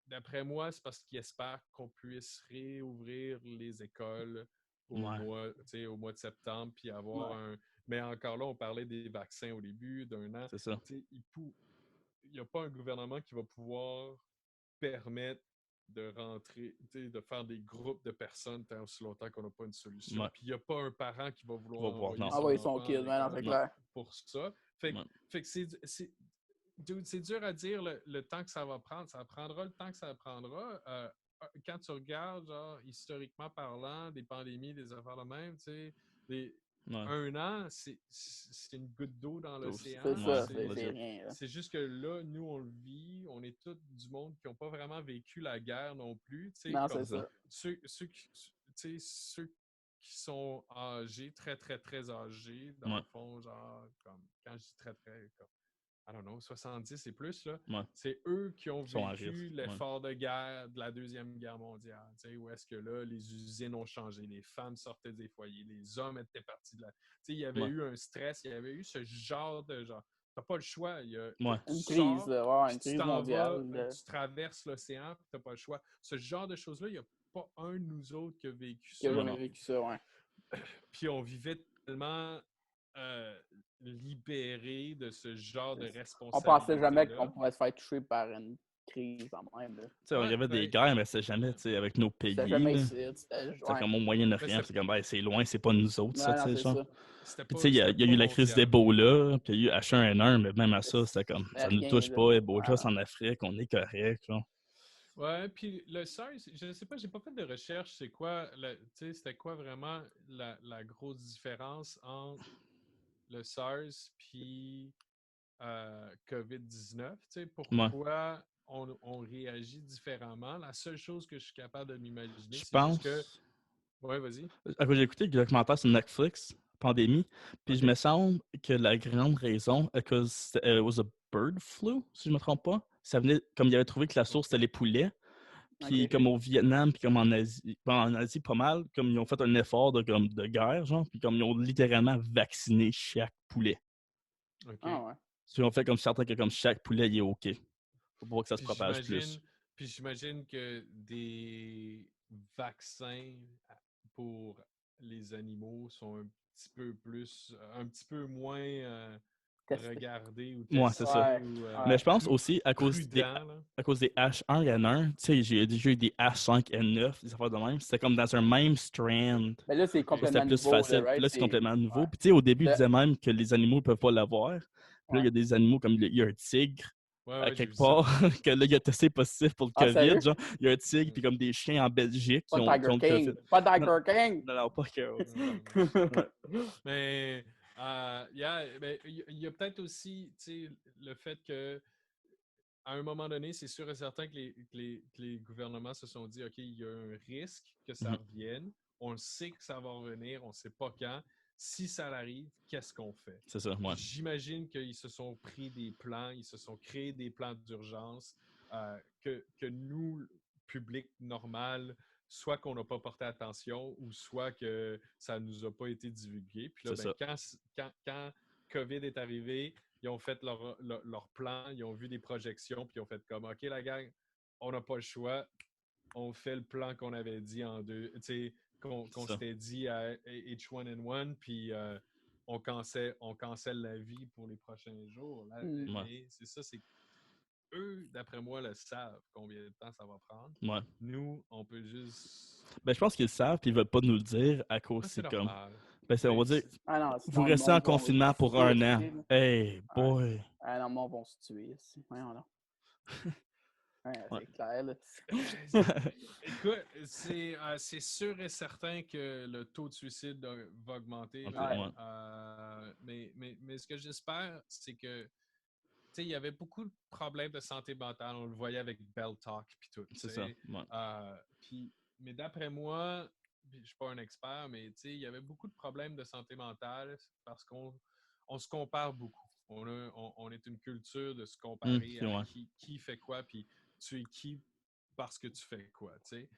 d'après moi, c'est parce qu'ils espèrent qu'on puisse réouvrir les écoles au mois de septembre, puis avoir un... Mais encore là, on parlait des vaccins au début d'un an. C'est ça. Il n'y a pas un gouvernement qui va pouvoir permettre de rentrer, de faire des groupes de personnes tant aussi longtemps qu'on n'a pas une solution. Puis il n'y a pas un parent qui va vouloir envoyer son kid, c'est clair. pour ça. Fait que c'est dur à dire le temps que ça va prendre. Ça prendra le temps que ça prendra. Quand tu regardes, genre, historiquement parlant, des pandémies, des affaires de même, tu sais, un an, c'est une goutte d'eau dans l'océan. C'est ça, c'est rien. C'est juste que là, nous, on le vit. On est tous du monde qui n'ont pas vraiment vécu la guerre non plus. Non, c'est ça. Ceux qui sont âgés, très, très, très âgés, dans le fond, genre, comme, quand je dis très, très, comme, I don't know, 70 et plus, là, c'est eux qui ont vécu l'effort de guerre de la Deuxième Guerre mondiale, où est-ce que là, les usines ont changé, les femmes sortaient des foyers, les hommes étaient partis de là. Il y avait eu un stress, il y avait eu ce genre de genre. T'as pas le choix. Il y a une crise mondiale. Tu traverses l'océan, puis t'as pas le choix. Ce genre de choses-là, il n'y a pas un de nous autres qui a vécu ça. Qui a jamais vécu ça, ouais. Puis on vivait tellement libéré de ce genre de responsabilité. On pensait jamais qu'on pourrait se faire toucher par une crise en même. Il y avait des guerres, mais c'est jamais avec nos pays. C'était jamais ici. C'était comme au Moyen-Orient. C'est comme, c'est loin, c'est pas nous autres, ça. Il y a eu mondial. la crise d'Ebola, puis il y a eu H1N1, mais même à ça, c'était comme, ça nous touche pas. Ebola, c'est en Afrique, on est correct. Genre. Ouais, puis le SARS, je ne sais pas, j'ai pas fait de recherche, c'était quoi vraiment la grosse différence entre le SARS puis COVID-19, pourquoi on réagit différemment. La seule chose que je suis capable de m'imaginer, c'est juste que... Ouais, vas-y. J'ai écouté le documentaire sur Netflix, Pandémie, puis je me semble que la grande raison, because it was a bird flu, si je me trompe pas, ça venait, comme il avait trouvé que la source, c'était les poulets. Puis comme au Vietnam, puis comme en Asie pas mal, comme ils ont fait un effort de guerre, genre, puis comme ils ont littéralement vacciné chaque poulet. Ils ont fait comme certain que comme chaque poulet, il est OK. Faut pas que ça se propage plus. Puis j'imagine que des vaccins pour les animaux sont un petit peu moins... regarder ou tester. Ouais, c'est ça. Mais je pense aussi, à cause des H1N1, tu sais, j'ai déjà eu des H5N9, des affaires de même, c'était comme dans un même strand. Mais là, c'est complètement nouveau. C'était plus facile. Là, c'est complètement nouveau. Puis tu sais, au début, ils disaient même que les animaux ne peuvent pas l'avoir. Puis là, il y a des animaux comme il y a un tigre. À quelque part, que là, il a testé positif pour le COVID. Genre, il y a un tigre, puis comme des chiens en Belgique qui ont le COVID. Pas Tiger King! Non, pas Carol. Mais il y a peut-être aussi le fait que à un moment donné, c'est sûr et certain que les gouvernements se sont dit OK, il y a un risque que ça revienne. On le sait que ça va revenir, on ne sait pas quand. Si ça arrive, qu'est-ce qu'on fait? C'est ça, ouais. J'imagine qu'ils se sont pris des plans, ils se sont créés des plans d'urgence que nous, public normal, soit qu'on n'a pas porté attention ou soit que ça ne nous a pas été divulgué. Puis là, quand COVID est arrivé, ils ont fait leur plan, ils ont vu des projections, puis ils ont fait comme OK, la gang, on n'a pas le choix, on fait le plan qu'on avait dit en deux. Tu sais, qu'on s'était dit à H1N1, puis on cancelle la vie pour les prochains jours. Là, c'est ça, c'est eux, d'après moi, le savent combien de temps ça va prendre. Ouais. Nous, on peut juste... Ben, je pense qu'ils le savent, puis ils veulent pas nous le dire à cause c'est comme... Ben, on va dire, vous restez en confinement pour un an. Hey, boy! Ah non, moi, on va se tuer ici. Voyons là. C'est clair, là. Écoute, c'est sûr et certain que le taux de suicide va augmenter. Okay, mais ce que j'espère, c'est que sais, il y avait beaucoup de problèmes de santé mentale. On le voyait avec Bell Talk puis tout. C'est ça. Ouais. Mais d'après moi, puis je suis pas un expert, mais tu sais, il y avait beaucoup de problèmes de santé mentale parce qu'on se compare beaucoup. On est une culture de se comparer à ouais. qui fait quoi, puis tu es qui parce que tu fais quoi, tu sais.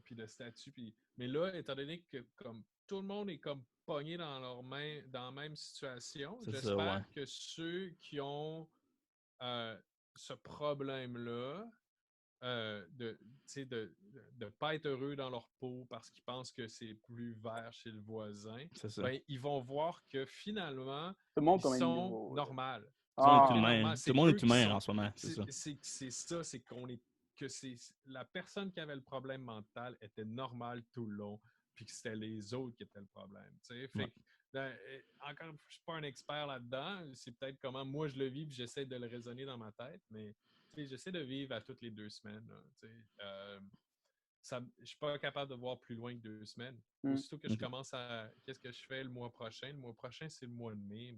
Puis le statut. Mais là, étant donné que comme tout le monde est comme pogné dans leurs mains, dans la même situation, j'espère que ceux qui ont ce problème-là, de ne pas être heureux dans leur peau parce qu'ils pensent que c'est plus vert chez le voisin, ben, ils vont voir que finalement, ils sont normaux. Tout le monde est humain en ce moment. C'est ça, c'est la personne qui avait le problème mental était normale tout le long, puis que c'était les autres qui étaient le problème. Fait encore, je ne suis pas un expert là-dedans. C'est peut-être comment moi je le vis, puis j'essaie de le raisonner dans ma tête, mais j'essaie de vivre à toutes les 2 semaines. Je ne suis pas capable de voir plus loin que 2 semaines. Aussitôt que je commence à... Qu'est-ce que je fais le mois prochain? Le mois prochain, c'est le mois de mai.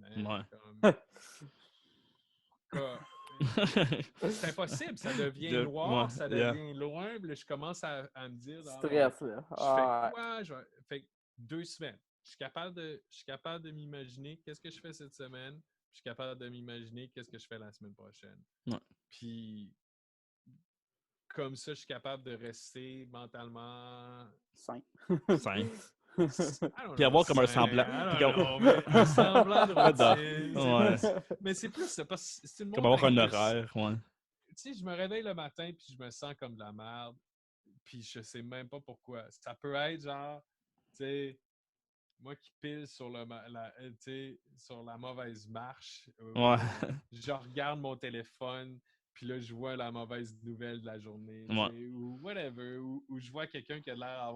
C'est impossible. Ça devient noir, ça devient loin. Puis là, je commence à me dire... Stress, là. Je fais quoi? Fait 2 semaines. Je suis capable de m'imaginer qu'est-ce que je fais cette semaine. Je suis capable de m'imaginer qu'est-ce que je fais la semaine prochaine. Puis, comme ça, je suis capable de rester mentalement... sain. Puis avoir comme un semblant. Un semblant de routine. Mais c'est plus ça. Parce que c'est une comme avoir un horaire, Tu sais, je me réveille le matin puis je me sens comme de la merde. Puis je sais même pas pourquoi. Ça peut être genre, tu sais... Moi qui pile sur sur la mauvaise marche, je regarde mon téléphone, puis là, je vois la mauvaise nouvelle de la journée, ou whatever, ou je vois quelqu'un qui a l'air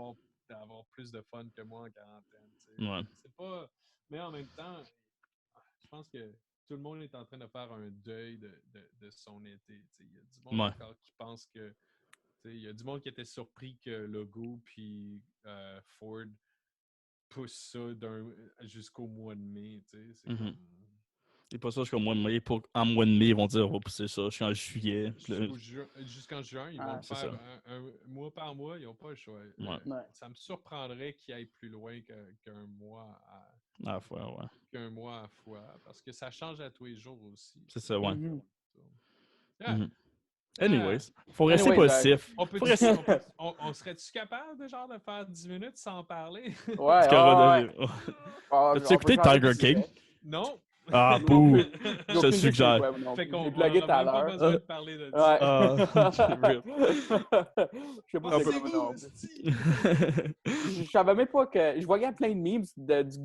d'avoir plus de fun que moi en quarantaine. C'est pas... Mais en même temps, je pense que tout le monde est en train de faire un deuil de son été. Il y a du monde encore qui pense que... Il y a du monde qui était surpris que Legault puis Ford pousse ça jusqu'au mois de mai, tu sais, c'est comme... C'est pas ça jusqu'au mois de mai. En mois de mai, ils vont dire on va pousser ça jusqu'en juillet. Jusqu'en juin, ils vont le faire un mois par mois, ils n'ont pas le choix. Ça me surprendrait qu'ils aillent plus loin qu'un mois à la fois, qu'un mois à la fois, parce que ça change à tous les jours aussi. C'est ça, Anyways, faut rester positif. On serait-tu capable de faire 10 minutes sans parler? As-tu écouté Tiger King? Non. Ah, bouh! Je te suggère. Fait qu'on n'a même pas besoin de parler de ça. Je sais pas je savais même pas que... Je voyais plein de memes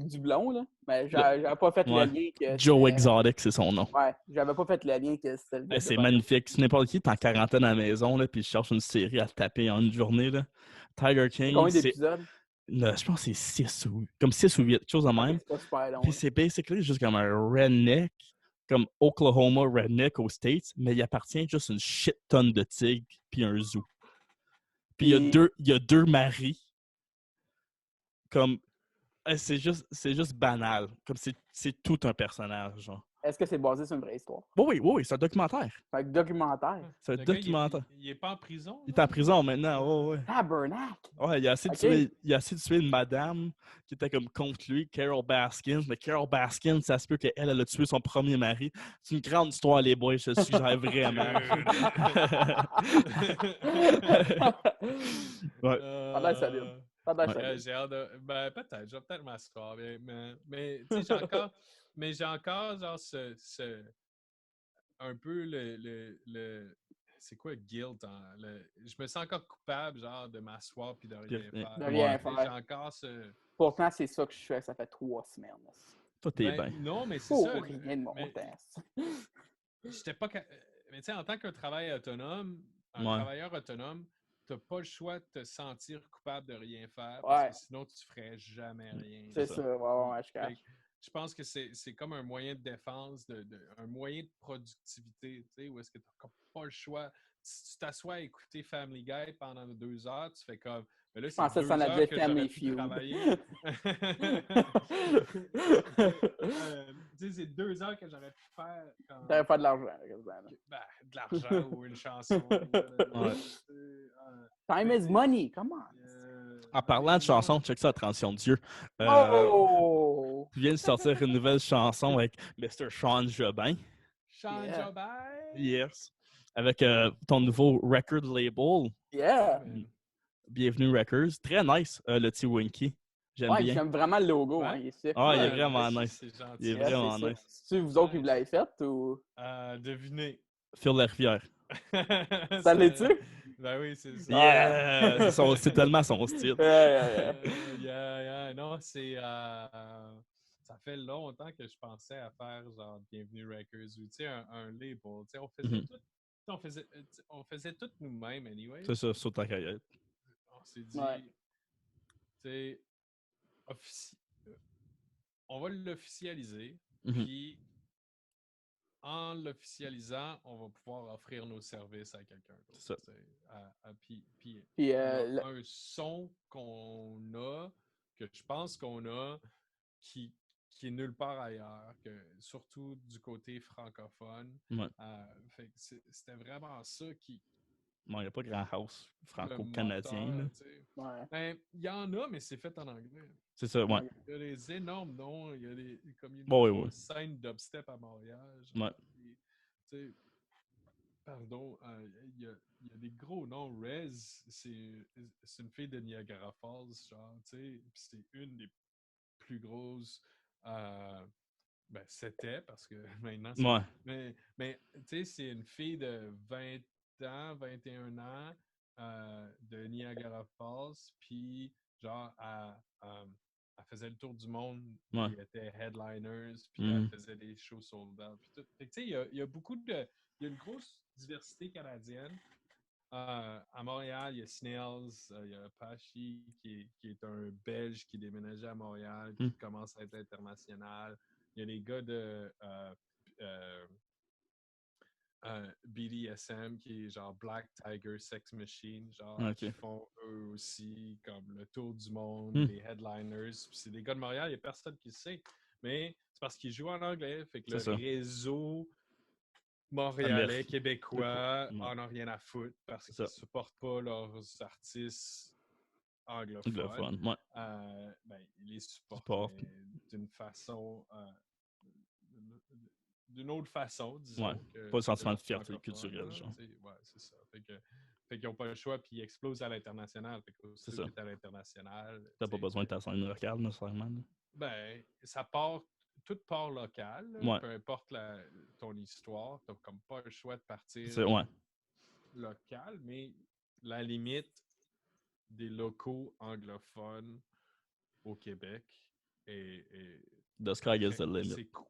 du blond, là, mais j'avais pas fait le lien que... Joe Exotic, c'est son nom. Ouais, j'avais pas fait le lien que c'était... C'est magnifique. Si n'importe qui est en quarantaine à la maison, là, puis je cherche une série à taper en une journée, là, Tiger King, combien d'épisodes? Là, je pense que c'est 6 ou 8, quelque chose de même. Puis c'est basically juste comme un redneck, comme Oklahoma redneck aux States, mais il appartient juste une shit tonne de tigres puis un zoo. Puis il y a deux maris. Comme c'est juste banal. Comme c'est tout un personnage, genre. Est-ce que c'est basé sur une vraie histoire? Oui, c'est un documentaire. C'est un documentaire? C'est un documentaire. Il est pas en prison? Il est en prison maintenant, ouais. Tabernacle! Ouais, il a essayé de tuer une madame qui était comme contre lui, Carol Baskins. Mais Carol Baskins, ça se peut qu'elle a tué son premier mari. C'est une grande histoire, les boys, je suggère vraiment. Pendant ça dure. J'ai hâte de... Ben, peut-être, je vais peut-être m'asseoir. Mais tu sais, j'ai encore genre un peu le c'est quoi guilt? Je me sens encore coupable genre de m'asseoir puis de rien faire. De rien faire. J'ai encore Pourtant, c'est ça que je fais, ça fait 3 semaines. Toi, t'es bien. Non, mais c'est ça. Rien de mon test. J'étais pas... Mais tu sais, en tant qu'un travailleur autonome, t'as pas le choix de te sentir coupable de rien faire parce que sinon tu ferais jamais rien. C'est ça, je cache. Je pense que c'est comme un moyen de défense, un moyen de productivité, tu sais, où est-ce que tu n'as pas le choix. Si tu t'assois à écouter Family Guy pendant 2 heures, tu fais comme... Mais là, c'est 2 heures que j'aurais pu travailler. sais, c'est 2 heures que j'aurais pu faire quand... T'aurais pas de l'argent, quasiment, là. Ben, de l'argent ou une chanson. Ouais. Time is money, come on. En parlant de chansons, check ça, Transition de Dieu. Oh! Tu viens de sortir une nouvelle chanson avec Mr. Sean Jobin. Sean Yeah. Jobin. Yes. Avec ton nouveau record label, Yeah! Bienvenue Records. Très nice, le petit Winky. J'aime Ouais, bien. j'aime vraiment le logo, hein, Ouais. il est sick. Ah, il est Ouais, vraiment merci, nice. C'est gentil. Il est Yeah, vraiment c'est nice. sick. C'est-tu vous autres qui Nice. vous l'avez fait ou. Devinez. Phil Larivière. Ça l'est-tu? Ben oui, c'est ça. Yeah! C'est tellement son style. Yeah. Non, c'est... ça fait longtemps que je pensais à faire genre Bienvenue Records ou tu sais, un label. Tu sais, on faisait tout nous-mêmes anyway. C'est ça, sur ta carrière. On s'est dit, Ouais. tu sais, on va l'officialiser, Mhm. puis en l'officialisant, on va pouvoir offrir nos services à quelqu'un d'autre. C'est ça. Puis Puis, il y a un son qu'on a, que je pense qu'on a, qui est nulle part ailleurs, surtout du côté francophone. Ouais. Fait que c'était vraiment ça qui... Bon, il n'y a pas grand house le franco-canadien. moteur, là. tu sais. ouais. Ben, il y en a, mais c'est fait en anglais. C'est ça, ouais. Il y a des énormes noms, il y a des Bon, oui, grosses oui. scènes dubstep à Montréal. Ouais. Tu sais, pardon, il y a des gros noms. Rez, c'est une fille de Niagara Falls, genre, tu sais, puis c'est une des plus grosses. Ben, c'était, parce que maintenant, c'est... Ouais. Mais tu sais, c'est une fille de 20 ans, 21 ans, de Niagara Falls, puis genre, elle faisait le tour du monde, Ouais. puis elle était headliners, puis Mhm. elle faisait des shows sold out, puis tout. Fait que tu sais, il y a beaucoup de... Il y a une grosse diversité canadienne. À Montréal, il y a Snails, il y a Pachi, qui est un Belge qui déménageait à Montréal, qui commence à être international. Il y a les gars de BDSM, qui est genre Black Tiger Sex Machine, genre, Ok. qui font eux aussi comme le tour du monde, les headliners. Puis c'est des gars de Montréal, il n'y a personne qui le sait. Mais c'est parce qu'ils jouent en anglais, fait que le réseau montréalais, québécois en ont rien à foutre parce qu'ils ne supportent pas leurs artistes anglophones. Ouais. Ben, ils les supportent d'une façon... d'une autre façon, disons. Ouais. Pas le sentiment de fierté culturelle, genre. Ouais, c'est ça. Fait qu'ils n'ont pas le choix, puis ils explosent à l'international. Fait que c'est ça. à l'international... T'as pas besoin de ta scène locale, nécessairement. Ben, tout part local, peu importe ton histoire, t'as comme pas le choix de partir local, mais la limite des locaux anglophones au Québec est The sky is the limit. C'est cool.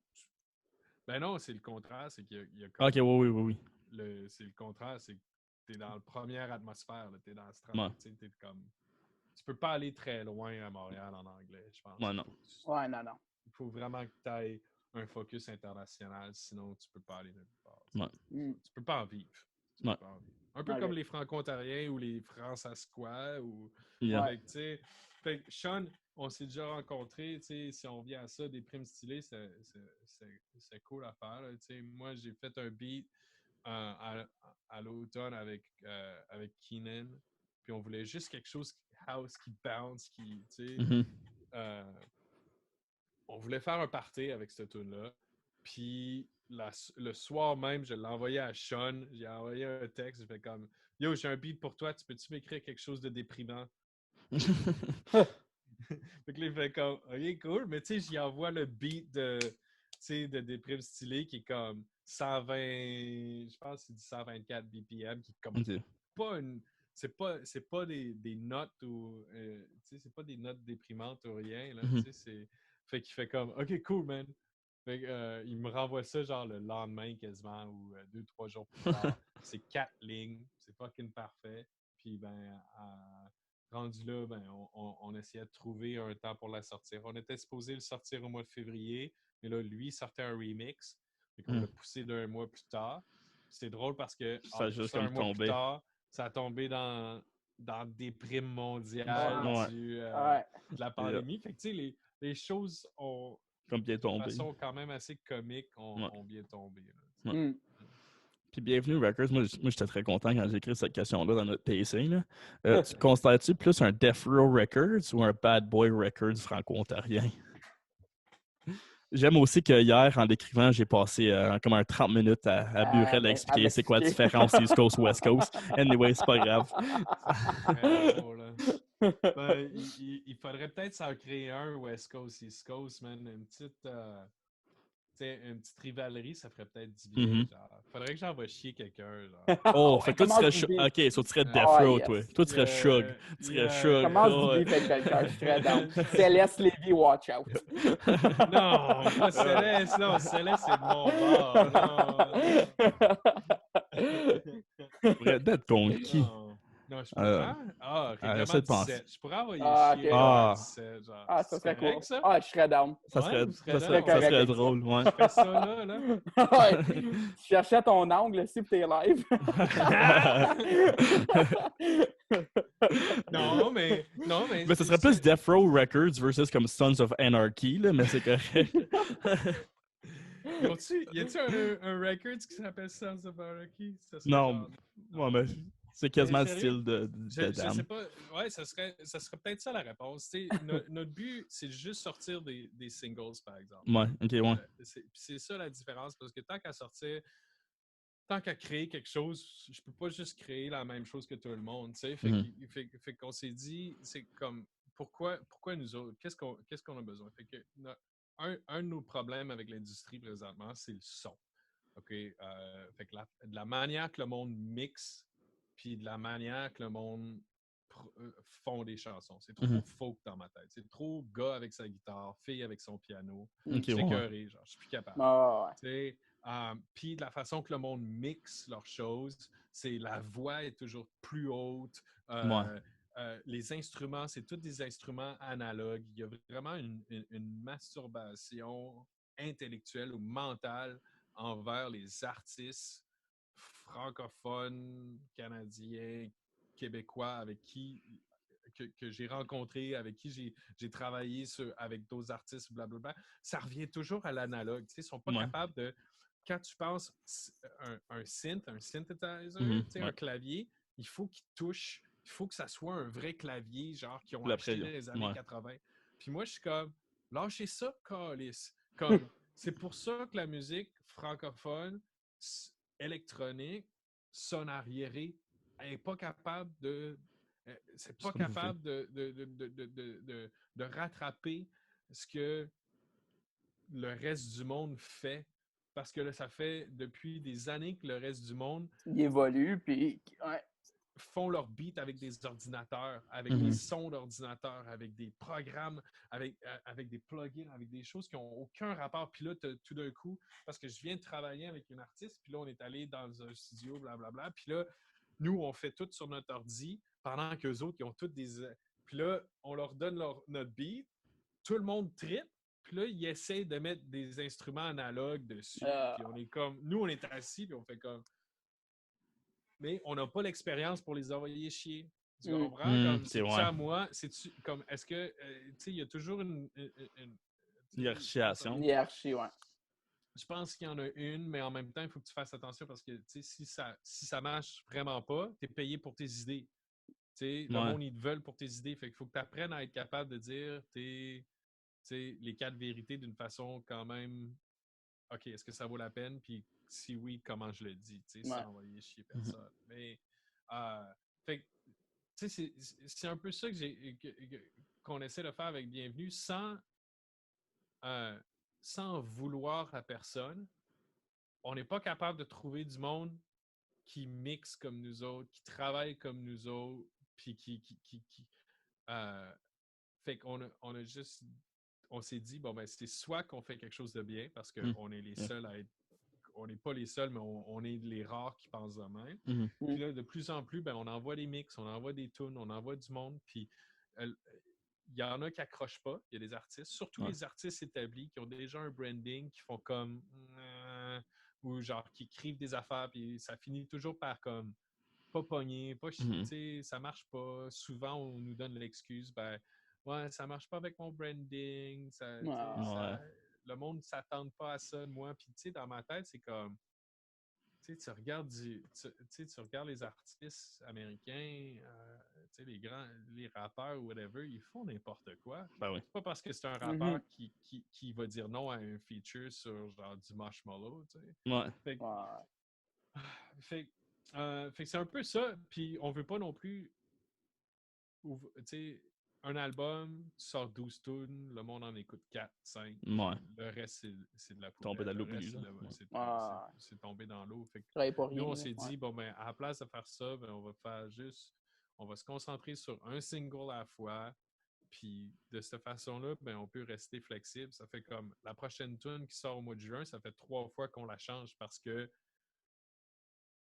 Ben non, c'est le contraire, c'est qu'il y a comme... Ok, oui. C'est le contraire, c'est que t'es dans la première atmosphère, t'es dans ce tremplin, t'es comme... Tu peux pas aller très loin à Montréal en anglais, je pense. Ouais, non. Non. Il faut vraiment que tu aies un focus international, sinon tu peux pas aller nulle part. Ouais. Tu peux pas en vivre. Un peu comme les Franco-Ontariens ou les France-Asquois. Fait que Sean, on s'est déjà rencontrés. Si on vient à ça, des primes stylées, c'est cool à faire. Moi, j'ai fait un beat à l'automne avec Keenan. Puis on voulait juste quelque chose house qui bounce, on voulait faire un party avec cette tune-là. Puis le soir même, je l'ai envoyé à Sean. J'ai envoyé un texte. Je fais comme Yo, j'ai un beat pour toi. Tu peux-tu m'écrire quelque chose de déprimant? Fait que là, il fait comme OK, cool. Mais tu sais, j'y envoie le beat de déprime stylé qui est comme 120. Je pense que c'est du 124 BPM qui est comme pas une. C'est pas des notes ou c'est pas des notes déprimantes ou rien là, fait qu'il fait comme OK cool man. Fait que, il me renvoie ça genre le lendemain quasiment ou 2-3 jours plus tard. C'est 4 lignes, c'est fucking parfait. Puis ben rendu là, ben on essayait de trouver un temps pour la sortir. On était supposé le sortir au mois de février, mais là lui sortait un remix. Fait qu'on l'a poussé d'un mois plus tard. C'est drôle parce que ça a juste comme mois tombé. Plus tard, ça a tombé dans déprime mondiale de la pandémie. Fait que tu sais, les choses ont Comme bien de tombé. façon quand même assez comique, ont bien tombé. Là. Ouais. Puis Bienvenue Records, moi j'étais très content quand j'ai écrit cette question-là dans notre PC. Là. Tu considères-tu plus un Death Row Records ou un Bad Boy Records franco-ontarien? J'aime aussi que hier, en l'écrivant, j'ai passé comme un 30 minutes à Burel à expliquer c'est quoi la différence East Coast, West Coast. Anyway, c'est pas grave. Très drôle, là. Ben, il faudrait peut-être s'en créer un West Coast, East Coast, man. Une petite rivalerie, ça ferait peut-être du bien. Mhm. Genre. Faudrait que j'envoie chier quelqu'un. Genre. Oh, Ouais, fait que toi, tu serais commence du beef. Ok, so tu serais Death Ah, Row, yes. toi. Toi, tu serais Shug. Tu serais Shug. Commence Oh, du beef avec quelqu'un, je serais down. Céleste Lévy, watch out. Non, pas Céleste, non. Céleste, c'est de mon bord. Non. pourrais être contre qui? Non, je pourrais. Règlement J'essaie de penser. 17. Je pourrais envoyer Ah, chier ok. Règlement 17. Genre. Ah, ça C'est serait correct, cool. ça? Ah, je serais down. Ça Ouais, serait, vous serez ça là, serait, on ça correct serait avec ça. drôle, ouais. Je fais ça là. Ouais. Tu cherchais ton angle aussi pour tes lives. Non, mais Mais ce serait plus Death Row Records versus comme Sons of Anarchy, là, mais c'est correct. Y a-tu un record qui s'appelle Sons of Anarchy? Ça serait Non, genre... ouais, mais c'est quasiment le sérieux? style de Je Dan. sais pas. Ouais, ça serait peut-être ça la réponse. Notre but, c'est juste sortir des singles, par exemple. Ouais, ok, ouais. C'est ça la différence, parce que tant qu'à créer quelque chose, je peux pas juste créer la même chose que tout le monde, tu sais. Fait qu'on s'est dit, c'est comme, pourquoi nous autres? Qu'est-ce qu'on a besoin? Fait que un de nos problèmes avec l'industrie présentement, c'est le son. OK? Fait que de la manière que le monde mixe, puis de la manière que le monde font des chansons. C'est trop folk dans ma tête. C'est trop gars avec sa guitare, fille avec son piano. Ok, Je suis ouais. écœuré, genre, je suis plus capable. Ah, Tu sais, puis de la façon que le monde mixe leurs choses, c'est la voix est toujours plus haute. Les instruments, c'est tous des instruments analogues. Il y a vraiment une masturbation intellectuelle ou mentale envers les artistes francophones, canadiens, québécois avec qui que j'ai rencontrés, avec qui j'ai travaillé avec d'autres artistes, blablabla. Ça revient toujours à l'analogue. Ils ne sont pas capables de... Quand tu penses un synthesizer, un clavier, il faut qu'il touche, il faut que ça soit un vrai clavier, genre, qu'ils ont acheté dans les années 80. Puis moi, je suis comme, lâchez ça, câlisse. Comme, c'est pour ça que la musique francophone, électronique, sonne arriérée, elle n'est pas capable de... c'est pas capable de rattraper ce que le reste du monde fait. Parce que là, ça fait depuis des années que le reste du monde il évolue, puis... Ouais. font leur beat avec des ordinateurs, avec des sons d'ordinateurs, avec des programmes, avec des plugins, avec des choses qui n'ont aucun rapport. Puis là, tout d'un coup, parce que je viens de travailler avec une artiste, puis là, on est allé dans un studio, blablabla, puis là, nous, on fait tout sur notre ordi, pendant qu'eux autres, ils ont toutes des... Puis là, on leur donne notre beat, tout le monde tripe, puis là, ils essayent de mettre des instruments analogues dessus, puis on est comme... Nous, on est assis, puis on fait comme... Mais on n'a pas l'expérience pour les envoyer chier. Tu comprends? Comme, c'est-tu à moi? C'est-tu, comme, est-ce que, tu sais, il y a toujours une hiérarchisation. Hiérarchie, ouais. Je pense qu'il y en a une, mais en même temps, il faut que tu fasses attention parce que, tu sais, si ça marche vraiment pas, tu es payé pour tes idées. Tu sais, le monde, ils te veulent pour tes idées. Fait qu'il faut que tu apprennes à être capable de dire les 4 vérités d'une façon quand même, OK, est-ce que ça vaut la peine? Puis si oui, comment je le dis, tu sais, sans envoyer chier personne. Mais, fait tu sais, c'est un peu ça qu'on essaie de faire avec Bienvenue sans vouloir à personne. On n'est pas capable de trouver du monde qui mixe comme nous autres, qui travaille comme nous autres, puis fait qu'on a juste... On s'est dit, bon, ben, c'est soit qu'on fait quelque chose de bien, parce qu'on est les seuls à être... On n'est pas les seuls, mais on est les rares qui pensent de même. Puis là, de plus en plus, ben, on envoie des mix, on envoie des tunes, on envoie du monde, puis il y en a qui accrochent pas. Il y a des artistes, surtout les artistes établis, qui ont déjà un branding, qui font comme... ou genre qui écrivent des affaires, puis ça finit toujours par comme pas pogner, pas chier, ça marche pas. Souvent, on nous donne l'excuse, ben, ouais, ça marche pas avec mon branding, le monde ne s'attend pas à ça de moi. Puis, tu sais, dans ma tête, c'est comme, tu sais, tu regardes les artistes américains, tu sais, les rappeurs ou whatever, ils font n'importe quoi. Ben oui. C'est pas parce que c'est un rappeur qui va dire non à un feature sur genre du Marshmallow, tu sais. Ouais. Fait que c'est un peu ça. Puis on veut pas non plus, tu sais, un album, tu sors 12 tunes, le monde en écoute 4, 5. Ouais. Le reste, c'est de la poubelle. Tombé dans Le l'oubli, reste, là. c'est tombé dans l'eau. Fait que Travaille pas rien, nous, on là, s'est ouais. dit, bon, ben, à la place de faire ça, ben, on va se concentrer sur un single à la fois. Puis de cette façon-là, ben, on peut rester flexible. Ça fait comme la prochaine tune qui sort au mois de juin, ça fait 3 fois qu'on la change parce que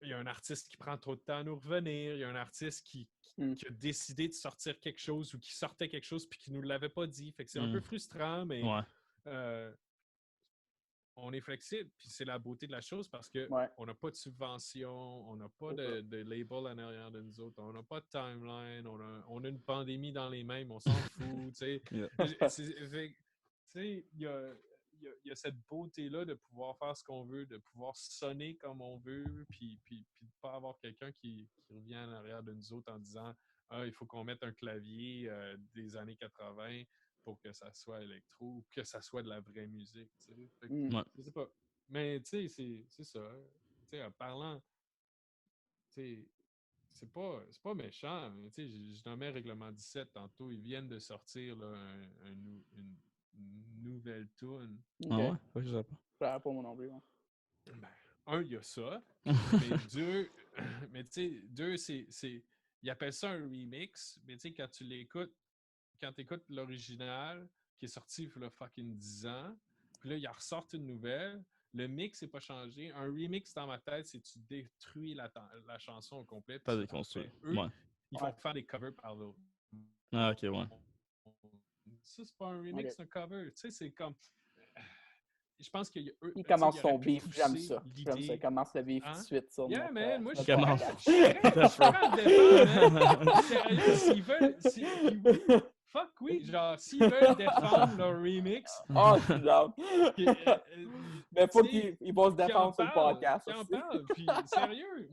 il y a un artiste qui prend trop de temps à nous revenir, il y a un artiste qui a décidé de sortir quelque chose ou qui sortait quelque chose puis qui nous l'avait pas dit. Fait que c'est un peu frustrant, mais on est flexible, puis c'est la beauté de la chose parce que on n'a pas de subvention, on n'a pas de label en arrière de nous autres, on n'a pas de timeline, on a une pandémie dans les mains, mais on s'en fout, tu sais. Il y a cette beauté-là de pouvoir faire ce qu'on veut, de pouvoir sonner comme on veut, puis de ne pas avoir quelqu'un qui revient en arrière de nous autres en disant « Ah, il faut qu'on mette un clavier des années 80 pour que ça soit électro ou que ça soit de la vraie musique. » Fait que, je sais pas. Mais tu sais, c'est ça. Tu sais, en parlant, tu sais, c'est pas méchant. Je nommais Règlement 17 tantôt. Ils viennent de sortir là, une nouvelle tune. Ah ouais? Ouais, je sais pas. Je savais pas moi non plus. Ouais. Ben, un, il y a ça. Mais deux, mais tu sais, deux, ils appellent ça un remix. Mais tu sais, quand tu écoutes l'original, qui est sorti il y a fucking 10 ans, puis là, ils ressortent une nouvelle. Le mix n'est pas changé. Un remix, dans ma tête, c'est que tu détruis la chanson au complet. Pas déconstruit. Eux, ils vont faire des covers par l'autre. Ah, ok, ouais. Ça, c'est pas un remix, c'est un cover. Tu sais, c'est comme... Je pense qu'il Il commence son beef, j'aime ça. J'aime ça. Il commence le beef tout de suite. Sur yeah, man, moi, je suis prêt à défendre, sérieux, s'ils veulent... Fuck oui, genre, s'ils veulent défendre leur remix... Oh, je suis genre... Mais faut qu'ils vont se défendre sur le podcast. Qui en parlent, puis sérieux,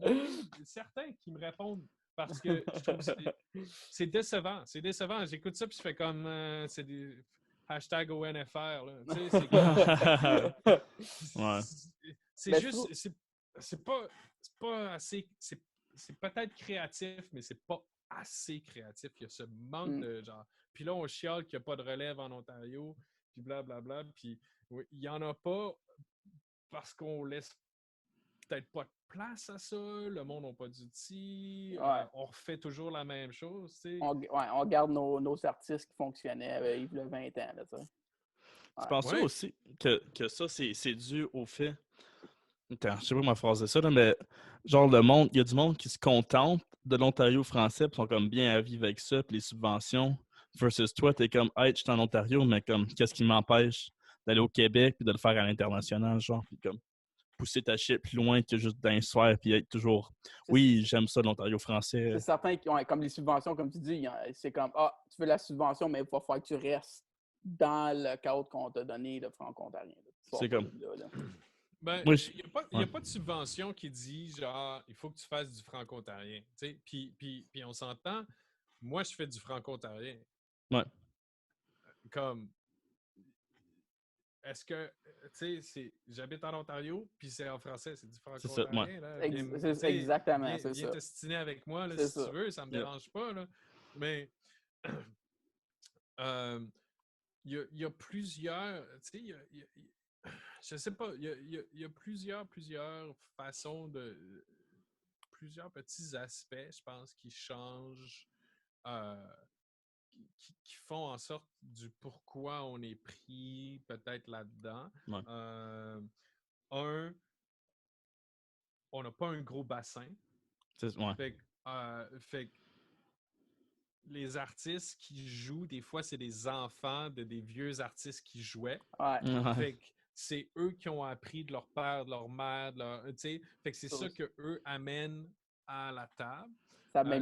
certains qui me répondent parce que je trouve que c'est décevant. C'est décevant. J'écoute ça, puis je fais comme... c'est des... Hashtag ONFR, là. Tu sais, c'est juste... C'est pas assez... C'est peut-être créatif, mais c'est pas assez créatif. Il y a ce manque de genre... Puis là, on chiale qu'il n'y a pas de relève en Ontario, puis blablabla. Puis il n'y en a pas parce qu'on laisse peut-être pas de place à ça. Le monde n'a pas d'outils. On refait toujours la même chose, tu sais. On garde nos artistes qui fonctionnaient il y a 20 ans, là, tu sais. Tu penses aussi que ça, c'est dû au fait... Attends, je sais pas comment phraser ça, là, mais genre il y a du monde qui se contente de l'Ontario français puis sont comme bien à vivre avec ça, puis les subventions, versus toi, t'es comme, hey, je suis en Ontario, mais comme, qu'est-ce qui m'empêche d'aller au Québec puis de le faire à l'international, genre, puis comme, pousser ta shit plus loin que juste d'un soir puis être toujours, oui, j'aime ça, l'Ontario français. C'est certain qui ont, comme les subventions, comme tu dis, c'est comme, tu veux la subvention, mais il va falloir que tu restes dans le cadre qu'on t'a donné de franco-ontarien. C'est comme... Ben, il n'y a pas de subvention qui dit, genre, il faut que tu fasses du franco-ontarien. Puis on s'entend, moi, je fais du franco-ontarien. Ouais. Comme, est-ce que, tu sais, j'habite en Ontario, puis c'est en français, c'est du franco-ontarien. C'est exactement, c'est ça. Viens t'ostiner avec moi, là, si tu veux, ça me dérange pas. Là. Mais, il y a plusieurs, tu sais, je sais pas, il y a plusieurs façons plusieurs petits aspects, je pense, qui changent, qui font en sorte du pourquoi on est pris peut-être là-dedans. Ouais. On n'a pas un gros bassin. Fait que les artistes qui jouent, des fois, c'est des enfants de des vieux artistes qui jouaient. Fait que c'est eux qui ont appris de leur père, de leur mère, fait que c'est ça qu'eux amènent à la table.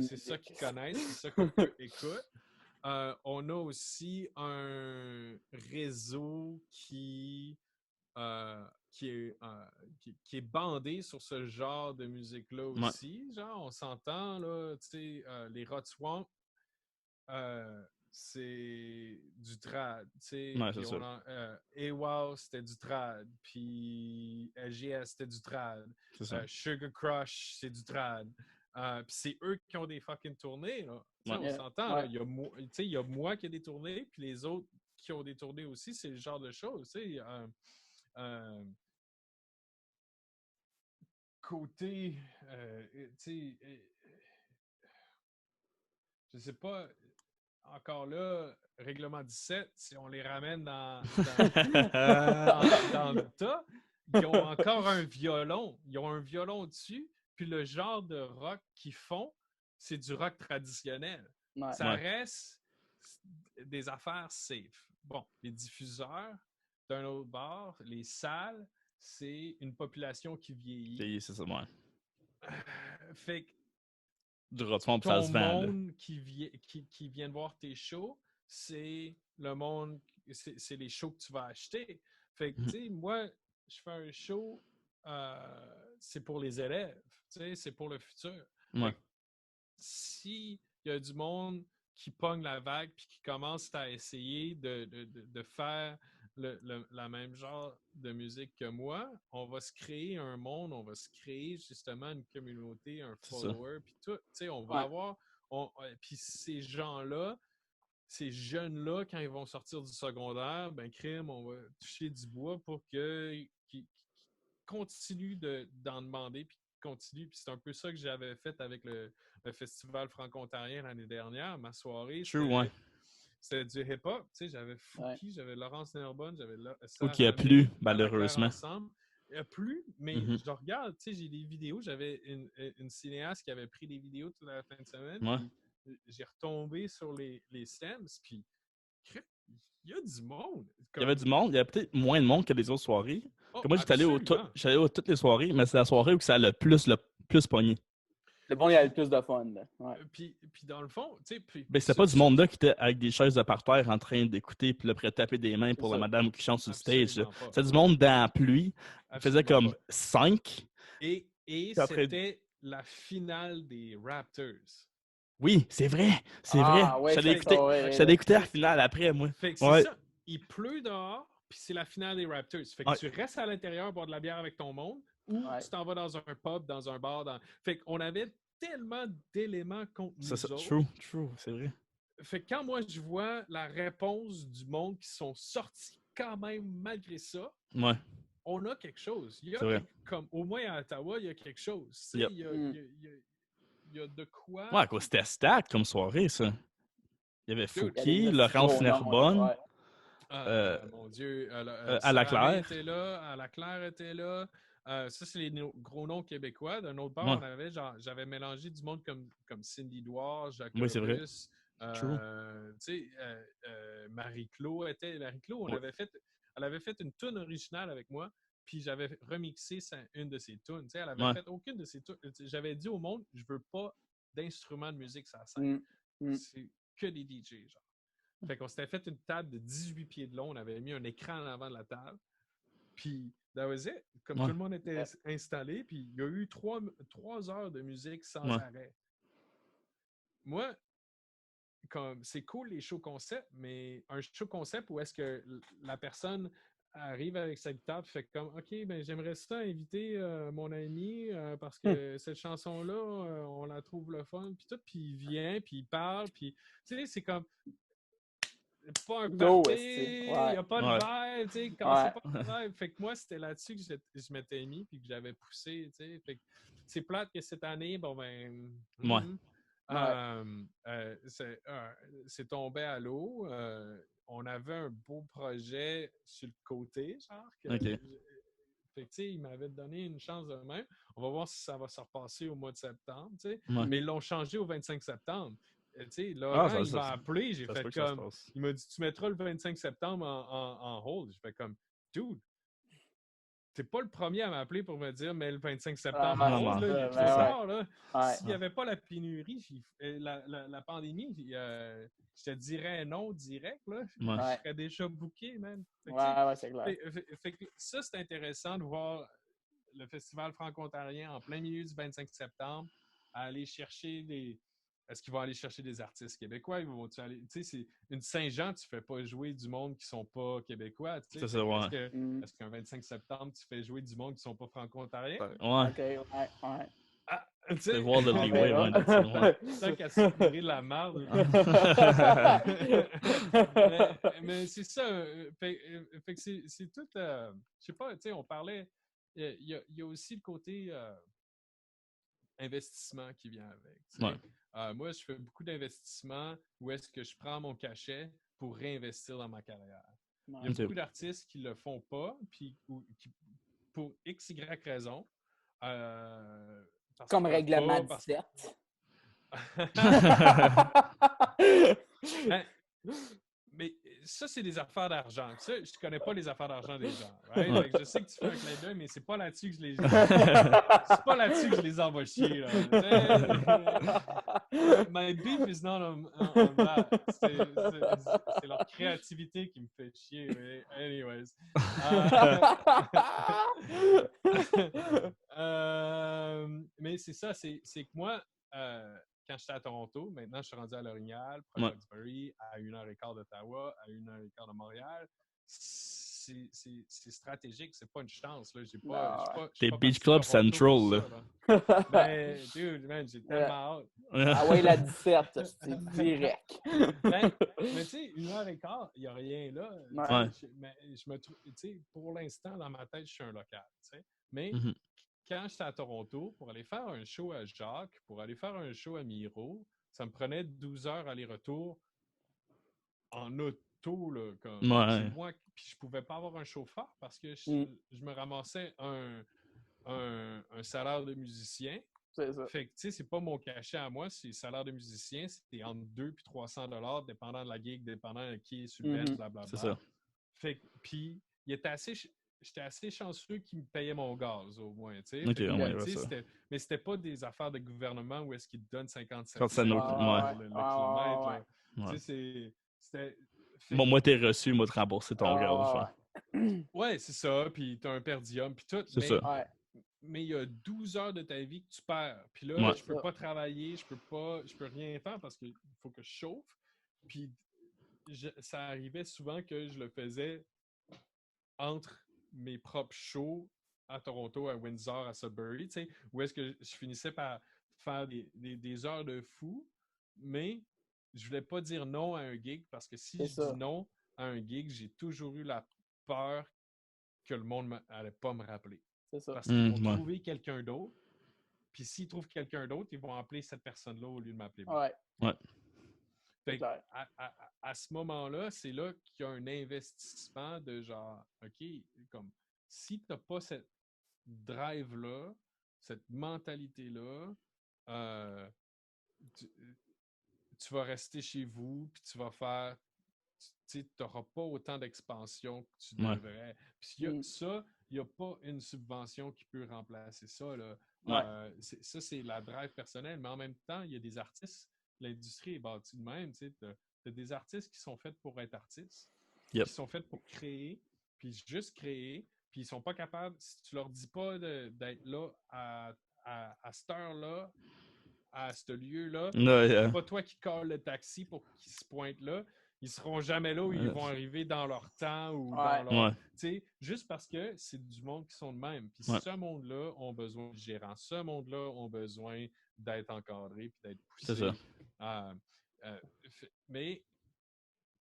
C'est ça qu'ils connaissent, c'est ça qu'eux écoutent. On a aussi un réseau qui est bandé sur ce genre de musique-là Ouais. aussi. Genre, on s'entend, là, tu sais, les Rot Swamp, c'est du trad, tu sais, Ouais, puis c'est ça. on a AWOW, c'était du trad, puis LGS, c'était du trad, C'est ça. Sugar Crush, c'est du trad. Puis c'est eux qui ont des fucking tournées, là. Tu sais, Ouais. on s'entend, là. Ouais. Il y a moi qui ai des tournées, puis les autres qui ont des tournées aussi, c'est le genre de choses, tu sais. Côté, tu sais, je sais pas, encore là, règlement 17, si on les ramène dans le tas, ils ont encore un violon. Ils ont un violon dessus, puis le genre de rock qu'ils font, c'est du rock traditionnel. Ouais. Ça Ouais. reste des affaires safe. Bon, les diffuseurs, d'un autre bord, les salles, c'est une population qui vieillit. C'est ça, ouais. Fait que Du roton, puis ça ton se vend, là. monde qui vient de voir tes shows, c'est le monde, c'est les shows que tu vas acheter. Fait que, tu sais, moi, je fais un show, c'est pour les élèves, tu sais, c'est pour le futur. Ouais. Fait que si il y a du monde qui pogne la vague puis qui commence à essayer de faire la même genre de musique que moi, on va se créer un monde, on va se créer justement une communauté, un C'est ça. follower, puis tout. Tu sais, on va Ouais. avoir... Puis ces gens-là, ces jeunes-là, quand ils vont sortir du secondaire, ben crime, on va toucher du bois pour qu'ils continuent d'en demander, puis continuent. Puis c'est un peu ça que j'avais fait avec le Festival franco-ontarien l'année dernière. Ma soirée, True, ouais. c'était du hip-hop. Tu sais, j'avais Ouais. Fouki, j'avais Laurence Nerbonne, j'avais Ou Sarah qui a May, plu, à la Claire malheureusement. ensemble. Il a plu, mais Mhm. je regarde, tu sais, j'ai des vidéos. J'avais une cinéaste qui avait pris des vidéos toute la fin de semaine, Ouais. puis j'ai retombé sur les stems, puis il y a du monde. Il y avait du monde, il y avait peut-être moins de monde que les autres soirées. Oh, Comme moi, absolument. j'étais allé à toutes les soirées, mais c'est la soirée où ça a le plus pogné. Le bon, il y a le plus de fun. Là. Ouais. Puis dans le fond, tu sais, puis Ben, c'était pas du monde là qui était avec des chaises de parterre en train d'écouter, puis là, prêt à taper des mains pour C'est la ça. madame qui chante sur le stage. là. absolument pas. C'était du monde dans la pluie. Il faisait Absolument comme pas. 5. Et Puis après, c'était la finale des Raptors. oui, c'est vrai, c'est vrai. Ah, ouais, J'allais ça, écouter, ouais, j'allais là. écouter la finale après, moi. Fait que c'est Ouais, ça. Il pleut dehors, puis c'est la finale des Raptors. Fait que ouais, tu restes à l'intérieur boire de la bière avec ton monde ou Ouais. tu t'en vas dans un pub, dans un bar. Fait qu'on avait tellement d'éléments contre c'est ça. nous autres. True, c'est vrai. Fait que quand moi je vois la réponse du monde qui sont sortis quand même malgré ça, Ouais, on a quelque chose. Il y a c'est vrai. comme au moins à Ottawa, il y a quelque chose. Tu sais, Yep. il y a de quoi. Ouais, quoi, c'était stack comme soirée, ça. Il y avait Dude, Il y a des Fouki, petits Laurence gros noms, là. Nerbonne, Ouais. Mon Dieu, à la Sarah May Claire. était là, à la Claire était là. Ça, c'est les gros noms québécois. D'un autre Ouais. part, j'avais mélangé du monde comme Cindy Douard, Oui, c'est vrai. Jacobus, True. Marie-Claude était. Marie-Claude, Ouais. elle avait fait une tune originale avec moi, puis j'avais remixé une de ses tunes. Elle avait Ouais. fait aucune de ses tunes. J'avais dit au monde, je veux pas d'instruments de musique sur la scène. C'est que des DJ, genre. Fait qu'on s'était fait une table de 18 pieds de long. On avait mis un écran en avant de la table. Puis, that was it. Comme Ouais. tout le monde était installé, puis il y a eu 3 heures de musique sans Ouais. arrêt. Moi, comme c'est cool les shows concept, mais un show concept où est-ce que la personne arrive avec sa guitare et fait comme OK, ben j'aimerais ça inviter mon ami parce que cette chanson-là, on la trouve le fun, puis tout, puis il vient, puis il parle, puis tu sais, c'est comme pas un Go, party, esti. il Ouais. n'y a pas de Ouais. vibe, tu sais, quand Ouais. c'est pas de vibe. Fait que moi, c'était là-dessus que je m'étais mis puis que j'avais poussé, tu sais. Fait que c'est plate que cette année, bon ben... Ouais. c'est tombé à l'eau. On avait un beau projet sur le côté, genre. OK. Fait que, tu sais, il m'avait donné une chance de même. On va voir si ça va se repasser au mois de septembre, tu sais. Ouais. Mais ils l'ont changé au 25 septembre. Tu sais, Ah, Laurent, ça il m'a appelé, j'ai se peut fait que ça se comme... passe. Il m'a dit, tu mettras le 25 septembre en hold. J'ai fait comme, dude, t'es pas le premier à m'appeler pour me dire, mais le 25 septembre, non, là, il est ouais, trop ouais. tard, là. Ouais. S'il n'y avait pas la pénurie, la pandémie, je te dirais non direct, là. Ouais. Je Ouais. serais déjà booké, man. Fait que, tu sais, Ouais, c'est clair. fait que ça, c'est intéressant de voir le Festival franco-ontarien en plein milieu du 25 septembre aller chercher des... Est-ce qu'ils vont aller chercher des artistes québécois? Ils vont aller... Tu sais, c'est une Saint-Jean, tu fais pas jouer du monde qui sont pas québécois. Tu sais. C'est ça, ouais. Est-ce qu'un 25 septembre, tu fais jouer du monde qui sont pas franco-ontariens? Ouais. OK, ouais. Ah, tu C'est sais, voir le On leeway, verra. ouais, là-dessus, ouais. tant qu'à se tirer de la merde. mais c'est ça. Fait que c'est tout. Je sais pas, tu sais, on parlait. Il y a aussi le côté investissement qui vient avec. Tu sais. Ouais. Moi, je fais beaucoup d'investissements où est-ce que je prends mon cachet pour réinvestir dans ma carrière. Il y a Ouais. beaucoup d'artistes qui le font pas, puis qui, pour X, Y raison. Parce Comme qu'ils peuvent règlement pas, 17. Hein? Mais ça, c'est des affaires d'argent. Ça, je connais pas les affaires d'argent des gens. Right? Ouais. Fait que je sais que tu fais un clin d'œil, mais c'est pas là-dessus que je les c'est pas là-dessus que je les envoie chier. Là. My beef is not on that. C'est leur créativité qui me fait chier. Mais anyways. Mais c'est ça, c'est que moi, quand j'étais à Toronto, maintenant je suis rendu à L'Orignal, proche Ouais. d'Hawkesbury, à 1h15 d'Ottawa, à 1h15 de Montréal. C'est stratégique, c'est pas une chance. Là. J'ai pas, T'es pas Beach parti Club de Toronto Central, pour là. ça, là. Mais, dude, man, j'ai tellement hâte. Ah ouais, la 17, c'est direct. Mais tu sais, 1h15, il n'y a rien là. Ouais. Mais je me trouve, tu sais, pour l'instant, dans ma tête, je suis un local. Tu sais. Mais Mhm. quand j'étais à Toronto, pour aller faire un show à Jacques, pour aller faire un show à Miro, ça me prenait 12 heures aller-retour en auto. Là, comme, Ouais. c'est moi, puis je pouvais pas avoir un chauffeur parce que je me ramassais un salaire de musicien. C'est ça. Fait que, tu sais, c'est pas mon cachet à moi, c'est le salaire de musicien, c'était entre 2 et 300 $, dépendant de la gig, dépendant de qui est sur le bench, blablabla. C'est ça. Fait que, puis, j'étais assez chanceux qu'ils me payaient mon gaz, au moins, tu sais. Ok, Fait que, au moins, tu sais, ça. mais c'était pas des affaires de gouvernement où est-ce qu'ils te donnent 57 Quand ça cents nous- le ouais. kilomètre, là. Ouais. Tu sais, c'était... Bon, moi, t'es reçu, moi, te rembourser ton gaz. Ouais. Ouais, c'est ça, puis t'as un per diem, puis tout, C'est ça. Ouais. mais il y a 12 heures de ta vie que tu perds. Puis là, Ouais. je peux pas travailler, je peux rien faire parce qu'il faut que je chauffe. Puis ça arrivait souvent que je le faisais entre mes propres shows à Toronto, à Windsor, à Sudbury, tu sais, où est-ce que je finissais par faire des heures de fou, mais je voulais pas dire non à un gig parce que si C'est je ça. dis non à un gig, j'ai toujours eu la peur que le monde n'allait pas me rappeler. C'est ça. Parce qu'ils vont Ouais. trouver quelqu'un d'autre. Puis s'ils trouvent quelqu'un d'autre, ils vont appeler cette personne-là au lieu de m'appeler moi. Ouais. Ouais. C'est Fait que clair. à ce moment-là, c'est là qu'il y a un investissement de genre, OK, comme si tu n'as pas cette drive-là, cette mentalité-là, tu, tu vas rester chez vous, puis tu vas faire, tu n'auras pas autant d'expansion que tu Ouais. devrais. Puis ça, il n'y a pas une subvention qui peut remplacer ça. Là. Ouais. Ça, c'est la drive personnelle, mais en même temps, il y a des artistes, l'industrie est bâtie de même. Tu as des artistes qui sont faits pour être artistes, Yep. qui sont faits pour créer, puis juste créer, puis ils sont pas capables, si tu leur dis pas d'être là à cette heure-là, à ce lieu-là, Ouais, c'est pas toi qui colle le taxi pour qu'ils se pointent là. Ils seront jamais là où ils vont arriver dans leur temps ou dans leur... Ouais. Tu sais, juste parce que c'est du monde qui sont de même. Puis Ouais. ce monde-là ont besoin de gérants. Ce monde-là ont besoin d'être encadré puis d'être poussé. C'est ça. Mais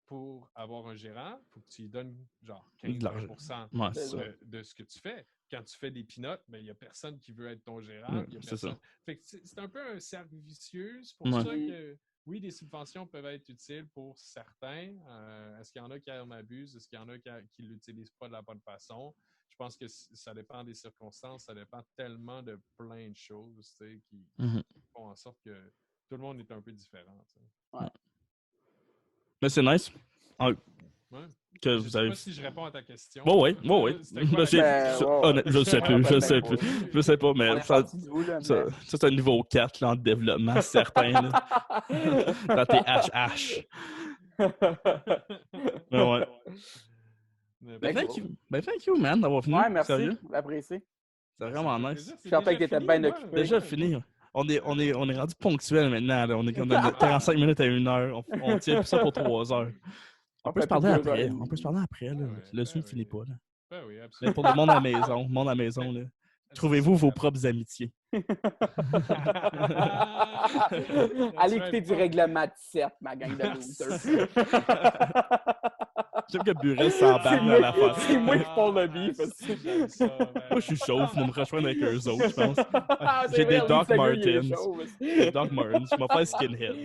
pour avoir un gérant, il faut que tu lui donnes genre De l'argent. 15-20% Ouais, c'est ça. de ce que tu fais. Quand tu fais des peanuts, il n'y a personne qui veut être ton gérant. Ouais, Y a c'est personne... ça. Fait que c'est un peu un cercle vicieux. C'est pour Ouais. ça que, oui, des subventions peuvent être utiles pour certains. Est-ce qu'il y en a qui en abusent? Est-ce qu'il y en a qui ne l'utilisent pas de la bonne façon? Je pense que ça dépend des circonstances. Ça dépend tellement de plein de choses qui font en sorte que tout le monde est un peu différent. Ouais. Mais c'est nice. Ouais. que Je vous sais avez... pas si je réponds à ta question. Oui. C'était quoi la Je sais plus, je sais pas, On mais est parti du bout, là, ça, c'est un niveau 4 là, en développement, certain, là, dans tes HH. Mais ouais. Ben, thank you, man, d'avoir venu. Ouais, merci. Sérieux. L'apprécié. C'est vraiment nice. Je sentais que t'étais bien occupé. Déjà fini. On est rendu ponctuel maintenant. Là. On est comme dans 45 minutes à 1 heure. On tient plus ça pour 3 heures. On peut se parler après. On peut se parler après. Là. Le Zoom ne finit pas. Là. Ben oui, Mais absolument. pour le monde à la maison, là, trouvez-vous vos propres amitiés. Allez écouter du règlement 17, ma gang de losers. J'aime que Burel s'emballe dans l'affaire. C'est moi qui parle le bif. Moi, je suis chauve, je vais me rejoindre avec eux autres, je pense. C'est J'ai vrai, des Doc lui, Martens. c'est Doc Martens, je m'en fais skinhead.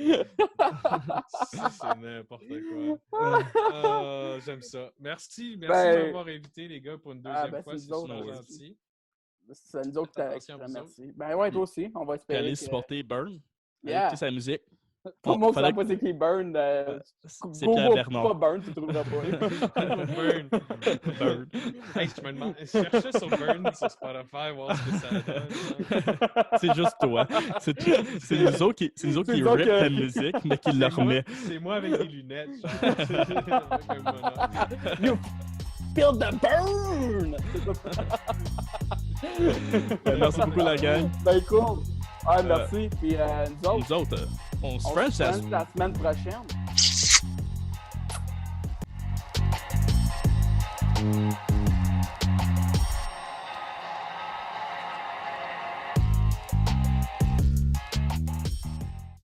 C'est n'importe quoi. J'aime ça. Merci de m'avoir invité, les gars, pour une deuxième fois. C'est super gentil. C'est nous autres qui te remercie. Ben ouais, toi aussi, on va espérer. Allez supporter Burn. Allez écouter sa musique. Tout le monde ne sait pas c'est qui Burn. C'est Pierre Bernard. Pas Burn, tu ne trouveras pas. Burn. Hey, je me demande, je cherchais sur Burn sur Spotify, voir ce que ça donne. C'est juste toi. C'est nous autres qui rip ta musique, mais qui la remet. C'est moi avec des lunettes. You feel the burn! Merci beaucoup, la gang. Ben cool. Ah, merci. Puis nous autres, on se French la semaine prochaine.